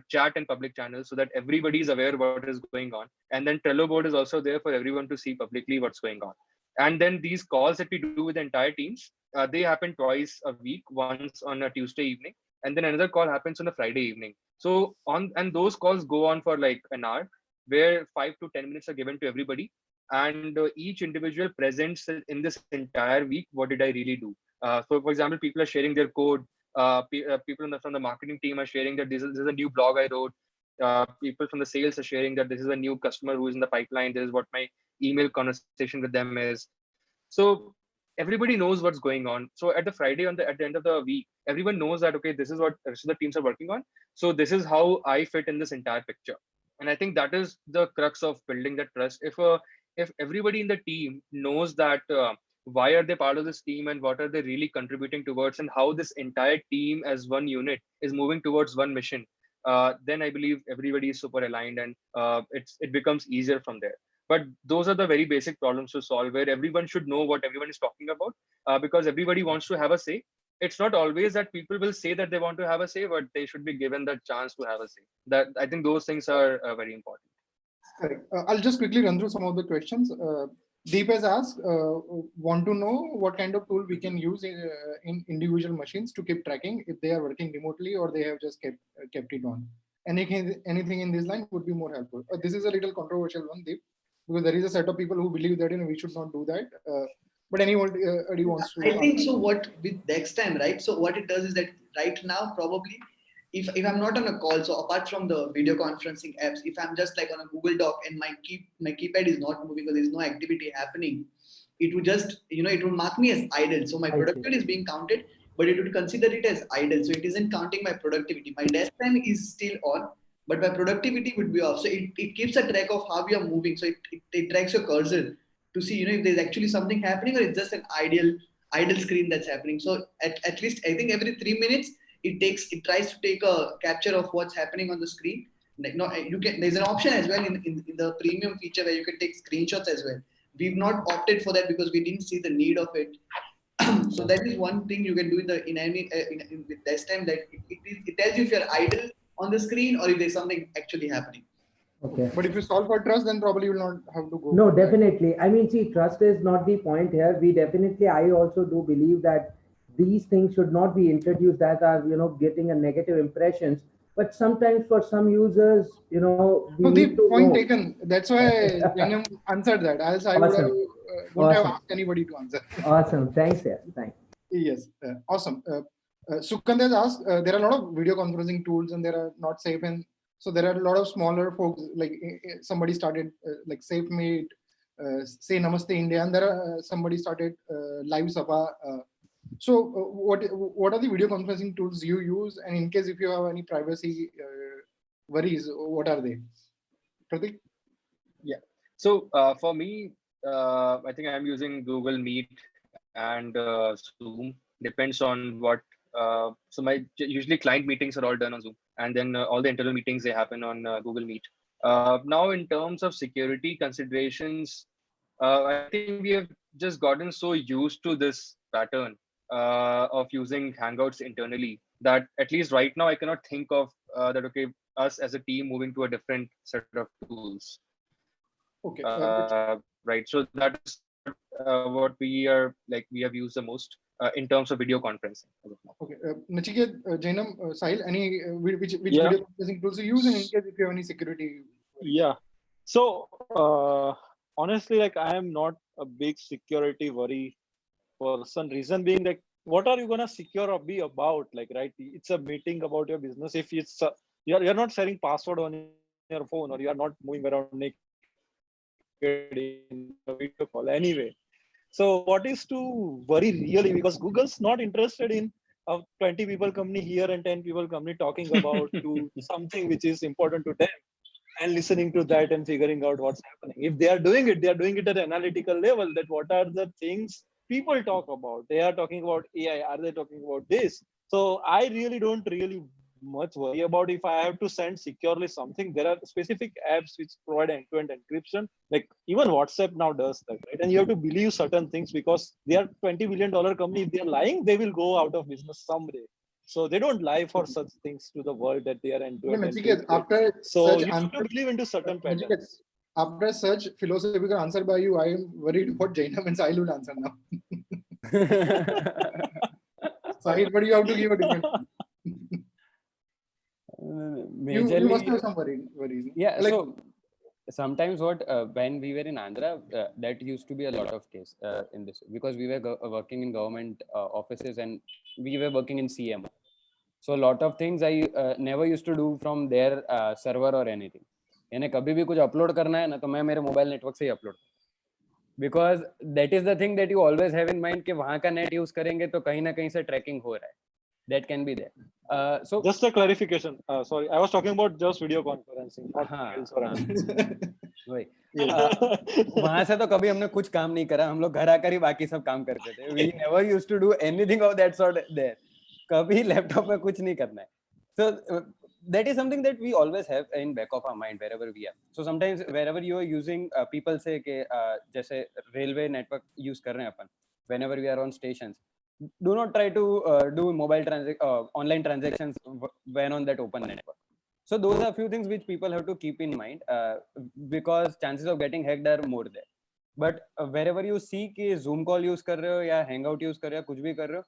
Chat and public channels, so that everybody is aware what is going on. And then Trello board is also there for everyone to see publicly what's going on. And then these calls that we do with the entire teams, they happen twice a week, once on a Tuesday evening, and then another call happens on a Friday evening. So and those calls go on for like an hour, where 5 to 10 minutes are given to everybody, and each individual presents in this entire week, what did I really do. So for example, people are sharing their code. People from the marketing team are sharing that this is a new blog I wrote. People from the sales are sharing that this is a new customer who is in the pipeline. This is what my email conversation with them is. So everybody knows what's going on. So at the Friday at the end of the week, everyone knows that, okay, this is what the rest of the teams are working on. So this is how I fit in this entire picture. And I think that is the crux of building that trust. If everybody in the team knows that why are they part of this team, and what are they really contributing towards, and how this entire team as one unit is moving towards one mission, then I believe everybody is super aligned, and it becomes easier from there. But those are the very basic problems to solve, where everyone should know what everyone is talking about, because everybody wants to have a say. It's not always that people will say that they want to have a say, but they should be given the chance to have a say. That I think those things are very important. Correct. I'll just quickly run through some of the questions. Deep has asked, want to know what kind of tool we can use in individual machines to keep tracking if they are working remotely or they have just kept it on. Anything in this line would be more helpful. This is a little controversial one, Deep, because there is a set of people who believe that we should not do that. But anybody wants to. I think so. What with next time, right? So what it does is that right now, probably, if I'm not on a call, so apart from the video conferencing apps, if I'm just like on a Google Doc and my keypad is not moving because there's no activity happening, it would just, it would mark me as idle. So my productivity is being counted, but it would consider it as idle. So it isn't counting my productivity. My desk time is still on, but my productivity would be off. So it keeps a track of how we are moving. So it tracks your cursor to see, if there's actually something happening or it's just an idle screen that's happening. So at least I think every 3 minutes, it tries to take a capture of what's happening on the screen. Like, no, there's an option as well in the premium feature where you can take screenshots as well. We've not opted for that because we didn't see the need of it. So that is one thing you can do with desk time, that it tells you if you're idle on the screen or if there's something actually happening. Okay. But if you solve for trust, then probably you will not have to go. No, definitely. I mean, see, trust is not the point here. I also do believe that these things should not be introduced that are, getting a negative impressions. But sometimes for some users, we need to point know. taken. That's why Jainam answered that. Else I would won't have asked anybody to answer. Awesome. Thanks, sir. Thanks. Yes. Awesome. Sukand has asked, there are a lot of video conferencing tools and they are not safe. And so there are a lot of smaller folks, like somebody started like SafeMate, say Namaste India, and there are somebody started Live Sabha. So what are the video conferencing tools you use? And in case if you have any privacy worries, what are they? Prateek? Yeah. So for me, I think I'm using Google Meet and Zoom. Depends on what. So usually client meetings are all done on Zoom, and then all the internal meetings, they happen on Google Meet. Now, in terms of security considerations, I think we have just gotten so used to this pattern of using Hangouts internally that at least right now I cannot think of that, okay, us as a team moving to a different set of tools. Okay. Right. So that is what we are like, we have used the most in terms of video conferencing. Okay. Nachiket, Jainam, Sahil, any which video conferencing tools you use, and in case if you have any security? Yeah. So honestly, like I am not a big security worry person. Reason being, like, what are you gonna secure or be about? Like, right? It's a meeting about your business. If it's you're not sharing password on your phone, or you are not moving around naked in a video call anyway. So what is to worry really? Because Google's not interested in a 20 people company here and 10 people company talking about to something which is important to them, and listening to that and figuring out what's happening. If they are doing it at an analytical level, that what are the things people talk about. They are talking about AI. Are they talking about this? So I really don't much worry about if I have to send securely something. There are specific apps which provide end-to-end encryption. Like even WhatsApp now does that, right? And you have to believe certain things because they are $20 billion company. If they are lying, they will go out of business someday. So they don't lie for such things to the world that they are end-to-end encrypted. So you have to believe into certain patterns. After such philosophical answer by you, I am worried what Jainam and Sahil will answer now. Sahil, but you have to give a different. You must have some worries. Yeah, like, so sometimes what when we were in Andhra, that used to be a lot of case in this, because we were working in government offices and we were working in CM. So a lot of things I never used to do from their server or anything. यानी कभी भी कुछ upload करना है ना, तो मैं मेरे मोबाइल नेटवर्क से ही अपलोड करूँ, because that is the thing that you always have in mind कि वहाँ का नेट यूज करेंगे तो कहीं ना कहीं से ट्रैकिंग हो रहा है. That can be there. So just a clarification. Sorry, I was talking about just video conferencing. वहां से तो कभी हमने कुछ काम नहीं करा, हम लोग घर आकर ही बाकी सब काम करते थे. We never used to do anything of that sort there. कभी लैपटॉप में कुछ नहीं करना है. So that is something that we always have in back of our mind wherever we are. So sometimes wherever you are using, people say कि जैसे railway network use कर रहे हैं अपन, whenever we are on stations, do not try to do online transactions when on that open network. So those are few things which people have to keep in mind, because chances of getting hacked are more there. But wherever you see कि Zoom call use कर रहे हो या Hangout use कर रहे हो, कुछ भी कर रहे हो,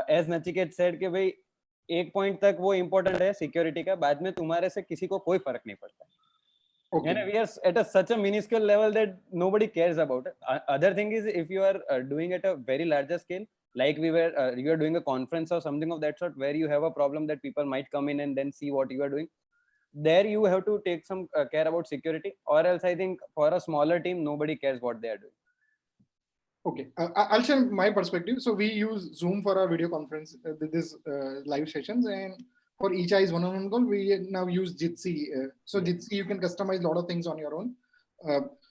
as Nachiket said कि भाई एक पॉइंट तक वो इम्पोर्टेंट है सिक्योरिटी का, बाद में तुम्हारे से किसी को कोई फर्क नहीं पड़ता. Okay. We are at such a minuscule level that nobody cares about it. Other thing is, if you are doing at a very larger scale, like you are doing a conference or something of that sort, where you have a problem that people might come in and then see what you are doing, there you have to take some care about security, or else I think for a smaller team, nobody cares what they are doing. Okay, I'll share my perspective. So we use Zoom for our video conference, this live sessions, and for eChai's one-on-one call, we now use Jitsi. So Jitsi, you can customize a lot of things on your own.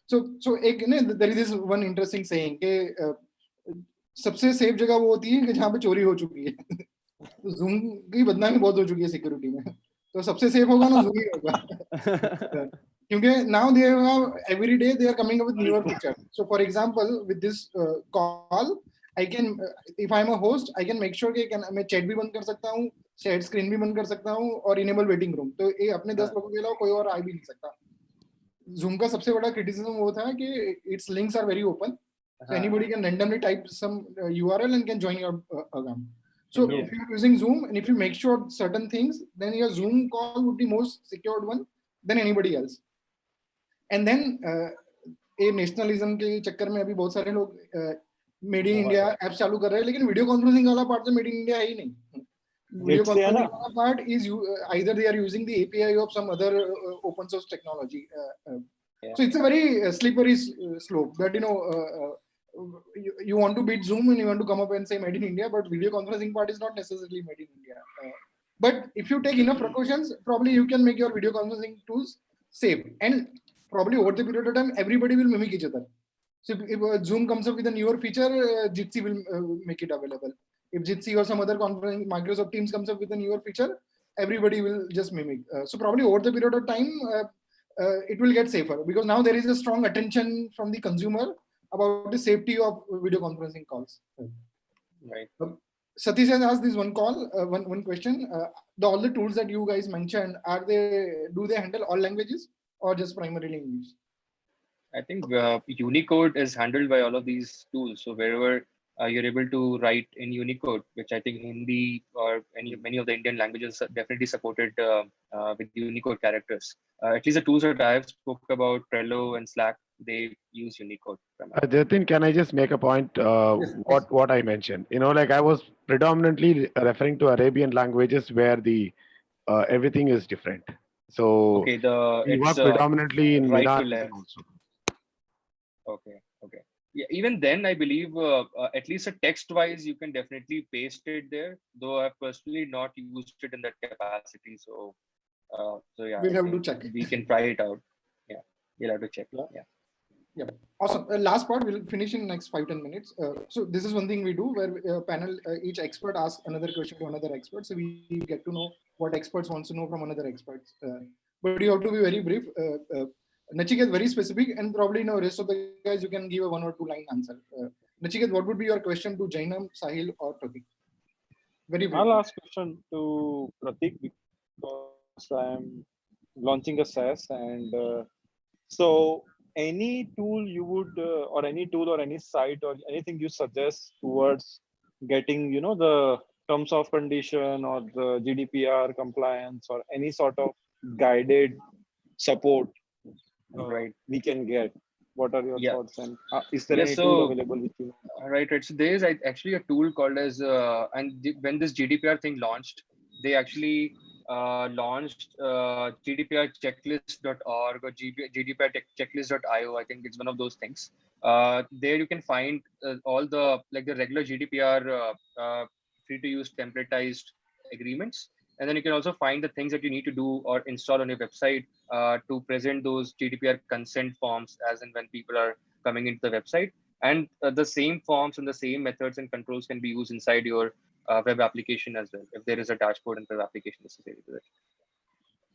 So there is this one interesting saying कि सबसे safe जगह वो होती है कि जहाँ पे चोरी हो चुकी है. तो Zoom की बदनामी बहुत हो चुकी है सिक्योरिटी में. तो सबसे सेफ होगा ना Zoom ही होगा. क्योंकि now they have every day they are coming up with newer features. So for example, with this call, I can, if I'm a host, I can make sure कि मैं chat भी बंद कर सकता हूँ, share screen भी बंद कर सकता हूँ, और enable waiting room. तो ये अपने 10 लोगों के अलावा कोई और आ भी नहीं सकता. Zoom का सबसे बड़ा criticism वो था कि its links are very open, so anybody can randomly type some URL and can join your account. So if you're using Zoom and if you make sure certain things, then your Zoom call would be most secured one than anybody else. And then ये nationalism के चक्कर में अभी बहुत सारे लोग made in India app चालू कर रहे हैं, लेकिन वीडियो कॉन्फ्रेंसिंग वाला पार्ट तो मेड इन इंडिया है ही नहीं. वीडियो कॉन्फ्रेंसिंग वाला part is either they are using the API of some other open source technology. So it's a very slippery slope that you want to beat Zoom and you want to come up and say made in India, but video conferencing part is not necessarily made in India. But if you take enough precautions, probably you can make your video conferencing tools safe. And probably over the period of time, everybody will mimic each other. So if Zoom comes up with a newer feature, Jitsi will make it available. If Jitsi or some other conference, Microsoft Teams comes up with a newer feature, everybody will just mimic. So probably over the period of time, it will get safer, because now there is a strong attention from the consumer about the safety of video conferencing calls. Right. Satish has asked this one question. All the tools that you guys mentioned, do they handle all languages or just primarily English? I think Unicode is handled by all of these tools. So wherever you're able to write in Unicode, which I think Hindi or many of the Indian languages are definitely supported with Unicode characters. At least the tools that I have spoke about, Trello and Slack, they use Unicode. Jatin, can I just make a point? Yes. What I mentioned, like I was predominantly referring to Arabian languages where the everything is different. So Okay, we it's work predominantly in right MENA to left. also. Okay. Yeah, even then, I believe at least a text-wise, you can definitely paste it there. Though I've personally not used it in that capacity, so yeah, We'll have to check it. we can try it out. Yeah, we'll have to check. Yeah. Awesome. Last part, we'll finish in next 5-10 minutes. So this is one thing we do where panel, each expert asks another question to another expert. So we get to know what experts wants to know from another experts. But you have to be very brief. Nachiket, very specific, and probably rest of the guys, you can give a 1 or 2 line answer. Nachiket, what would be your question to Jainam, Sahil, or Prateek? Very brief. I'll ask question to Prateek because I'm launching a SaaS, and so any tool you would, or any tool or any site or anything you suggest towards getting, the terms of condition or the GDPR compliance or any sort of guided support Right. we can get. What are your thoughts? And is there any so, tool available with you? Right. So there is actually a tool called as, when this GDPR thing launched, they actually launched GDPR checklist.org or GDPR checklist.io. I think it's one of those things. There you can find all the regular GDPR free to use templatized agreements. And then you can also find the things that you need to do or install on your website to present those GDPR consent forms as and when people are coming into the website. And the same forms and the same methods and controls can be used inside your web application as well, if there is a dashboard and web application associated with it.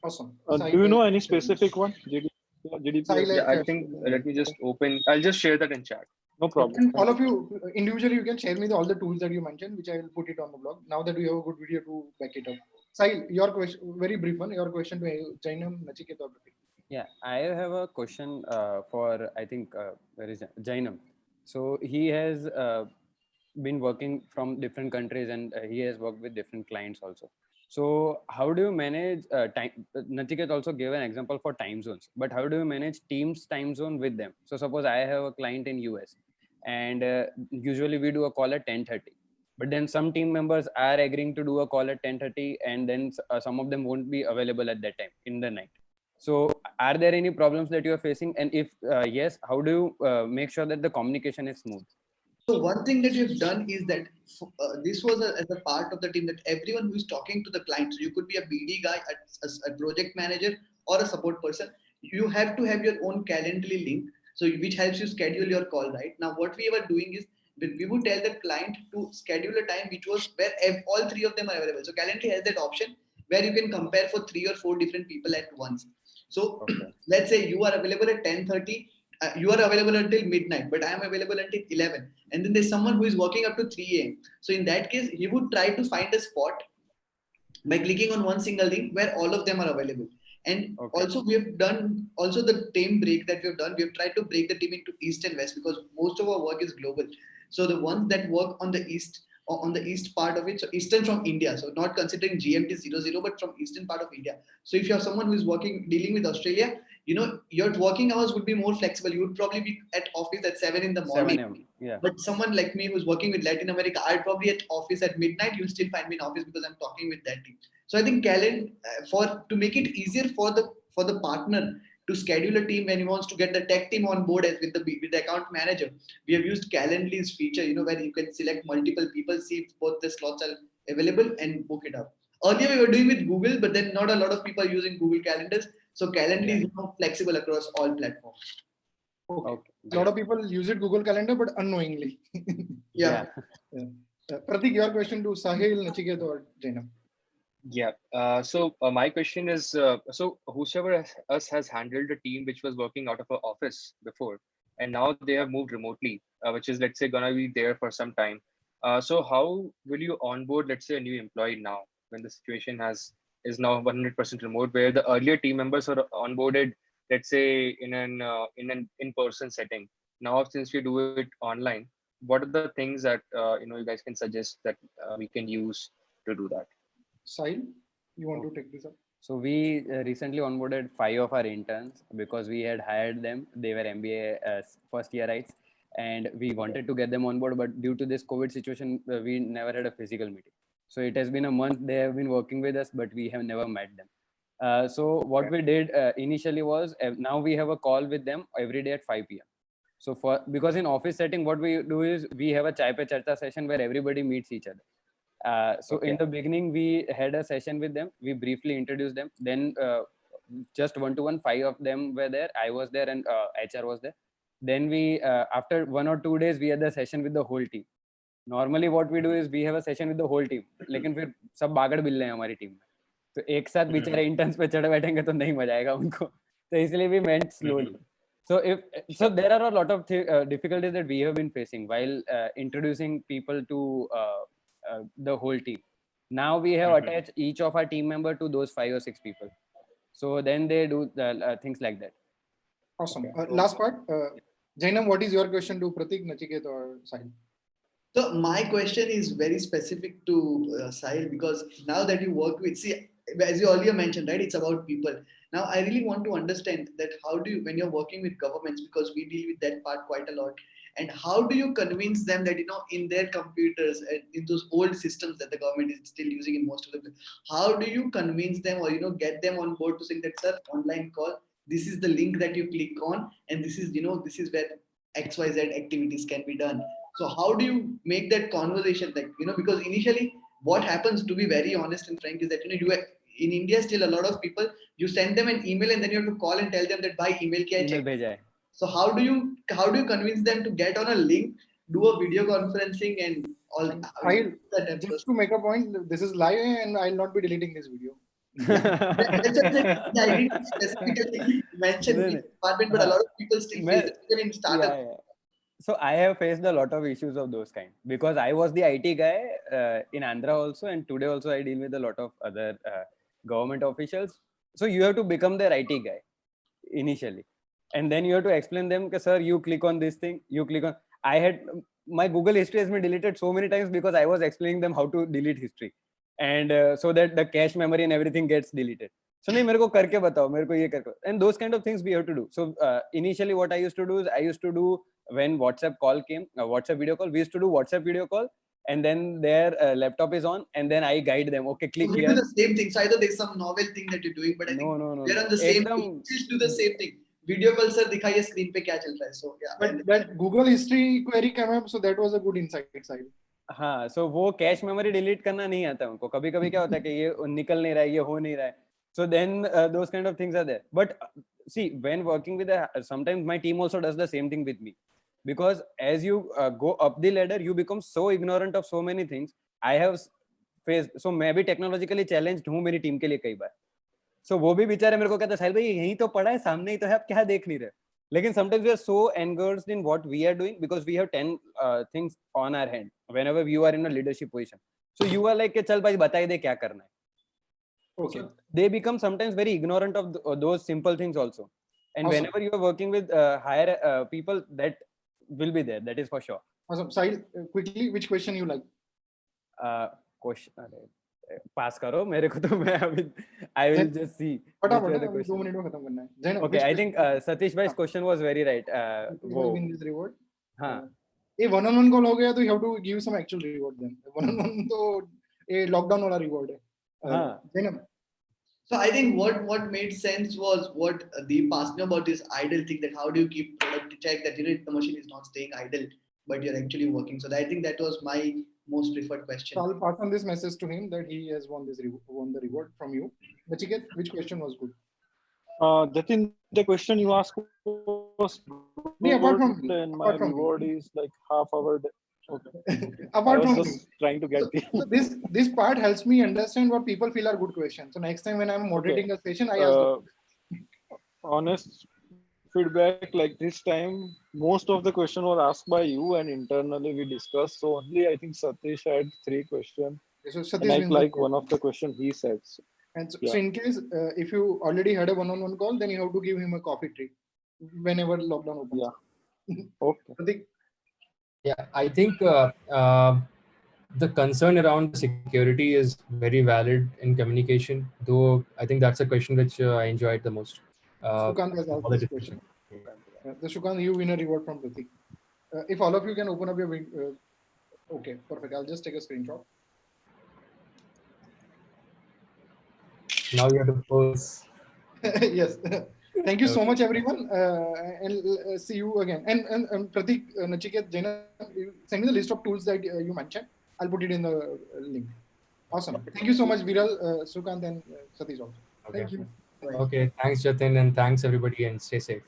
Awesome. Do you know any specific one? GDPR? Yeah, I think, let me just open, I'll just share that in chat. No problem. And all of you, individually, you can share me all the tools that you mentioned, which I will put it on the blog. Now that we have a good video to back it up. Sahil, your question, very brief one, your question to Jainam, Nachiket, or Prateek. Yeah, I have a question for, I think, where is Jainam? So he has been working from different countries and he has worked with different clients also. So how do you manage time? Nachiket also gave an example for time zones, but how do you manage teams time zone with them? So suppose I have a client in US and usually we do a call at 10:30. But then some team members are agreeing to do a call at 10:30 and then some of them won't be available at that time in the night. So are there any problems that you are facing? And if yes, how do you make sure that the communication is smooth? So one thing that we've done is that this was as a part of the team that everyone who is talking to the client, so you could be a BD guy, a project manager, or a support person, you have to have your own Calendly link, so which helps you schedule your call. Right now, what we were doing is we would tell the client to schedule a time which was where all 3 of them are available. So Calendly has that option where you can compare for 3 or 4 different people at once. So let's say you are available at 10:30. You are available until midnight, but I am available until 11. And then there's someone who is working up to 3 a.m. So in that case, he would try to find a spot by clicking on one single link where all of them are available. And also we have done also the team break that we have done. We have tried to break the team into East and West because most of our work is global. So the ones that work on the East or on the East part of it, so Eastern from India, so not considering GMT 00, but from Eastern part of India. So if you have someone who is dealing with Australia, your working hours would be more flexible. You would probably be at office at 7 in the morning. 7 a.m. Yeah. But someone like me who's working with Latin America, I'd probably at office at midnight. You'll still find me in office because I'm talking with that team. So I think to make it easier for the partner to schedule a team when he wants to get the tech team on board as with the account manager, we have used Calendly's feature, where you can select multiple people, see if both the slots are available and book it up. Earlier we were doing with Google, but then not a lot of people are using Google Calendars. So Calendly is flexible across all platforms. Okay. A lot of people use it Google Calendar, but unknowingly. Yeah. Prateek, your question to Sahil, Nachiket, or Jainam. Yeah. So my question is, so whosoever has handled a team which was working out of an office before, and now they have moved remotely, which is, let's say, gonna be there for some time. So how will you onboard, let's say, a new employee now when the situation is now 100% remote, where the earlier team members are onboarded, let's say, in an in-person setting. Now, since we do it online, what are the things that you guys can suggest that we can use to do that? Sahil, you want to take this up? So we recently onboarded 5 of our interns because we had hired them. They were MBA first yearites, and we wanted to get them on board. But due to this COVID situation, we never had a physical meeting. So it has been a month they have been working with us, but we have never met them. So what we did initially was now we have a call with them every day at 5 p.m. So because in office setting, what we do is we have a chai pe charcha session where everybody meets each other. So in the beginning, we had a session with them. We briefly introduced them. Then just one-to-one, 5 of them were there. I was there and HR was there. Then we, after 1 or 2 days, we had the session with the whole team. Normally what we do is we have a session with the whole team. लेकिन फिर सब बागड़ बिल्ले हैं हमारी team में. तो एक साथ बेचारे इंटर्न्स पे चढ़ बैठेंगे तो नहीं मजा आएगा उनको. तो इसलिए we went slowly. So there are a lot of difficulties that we have been facing while introducing people to the whole team. Now we have attached each of our team member to those 5 or 6 people. So then they do things like that. Awesome. Last part. Jainam, what is your question to Prateek, Nachiket, or Sahil? So my question is very specific to Sahil, because now that you work with, see, as you earlier mentioned, right, it's about people. Now I really want to understand that how do you, when you're working with governments, because we deal with that part quite a lot, and how do you convince them that, in their computers, in those old systems that the government is still using in most of them, how do you convince them or, get them on board to say that, sir, online call, this is the link that you click on, and this is, this is where XYZ activities can be done. So how do you make that conversation, like, because initially what happens, to be very honest and frank, is that, you in India, still a lot of people, you send them an email and then you have to call and tell them that by email kya check. So how do you convince them to get on a link, do a video conferencing and all? Just to make a point, this is live and I'll not be deleting this video. That's I didn't specifically mention which department, but a lot of people still face it, even in startup. So I have faced a lot of issues of those kind because I was the IT guy in Andhra also, and today also I deal with a lot of other government officials. So you have to become their IT guy initially, and then you have to explain them, sir, you click on this thing, you click on. I had my Google history has been deleted so many times because I was explaining them how to delete history, and so that the cache memory and everything gets deleted. So नहीं मेरे को करके बताओ, मेरे को ये करके, and those kind of things we have to do. So initially what I used to do is when WhatsApp call came, WhatsApp video call, we used to do WhatsApp video call, and then their laptop is on, and then I guide them. Okay, click so here. We do the same thing. So either there's some novel thing that you're doing, but I think we're on the same thing. Just do the same thing. Video call, sir, दिखाइए screen पे क्या चल रहा है. So yeah. But that Google history query came up, so that was a good insight, Sahil. हाँ, so वो cache memory delete करना नहीं आता उनको. कभी-कभी क्या होता है कि ये निकल नहीं रहा है, ये हो नहीं रहा है. So then those kind of things are there. But see, when working with sometimes my team also does the same thing with me. Because as you go up the ladder, you become so ignorant of so many things. I have faced, so मैं भी technologically challenged हूँ मेरी team के लिए कई बार. So वो भी बेचारे मेरे को कहते हैं, साहिल भाई यहीं तो पड़ा है, सामने ही तो है, आप क्या देख नहीं रहे. लेकिन sometimes we are so engrossed in what we are doing because we have 10 things on our hand whenever you are in a leadership position. So you are like, चल भाई बता ही दे क्या करना है. Okay. So they become sometimes very ignorant of those simple things also. And awesome. Whenever you are working with higher people, that will be there. That is for sure. Awesome. Sahil, quickly, which question you like? Question. Pass karo. मेरे को तो मैं अभी I will just see. फटाफट 2 minute में खत्म करना है. Jainam, okay, I think Satish bhai's question was very right. Win this reward. हाँ. ये one-on-one call हो गया तो you have to give some actual reward then. One-on-one तो ये lockdown वाला reward है. So I think what made sense was what Deep asked me about this idle thing, that how do you keep product check that the machine is not staying idle but you're actually working. So I think that was my most preferred question. So I'll pass on this message to him that he has won the reward from you. Nachiket, which question was good? Jatin, the question you asked was apart from and my reward is like half hour. Okay. Apart from just trying to get so this part helps me understand what people feel are good questions. So next time when I'm moderating a session, I ask them. Honest feedback like this time. Most of the question were asked by you, and internally we discussed. So only I think Satish had 3 questions, So and Satish I wins the like point. one of the question he said. So, And so, yeah. so in case if you already had a one-on-one call, then you have to give him a coffee treat whenever lockdown opens. Yeah. Okay. Prateek? Yeah, I think the concern around the security is very valid in communication, though I think that's a question which I enjoyed the most. Sukant has asked this question. The Sukant, you win a reward from Prateek. If all of you can open up your okay, perfect. I'll just take a screenshot. Now you have to pose. Yes. Thank you so much, everyone. And see you again. And Prateek, Nachiket, Jainam, send me the list of tools that you mentioned. I'll put it in the link. Awesome. Thank you so much, Viral, Sukant, and Satish also. Thank you. Okay, thanks, Jatin, and thanks everybody, and stay safe.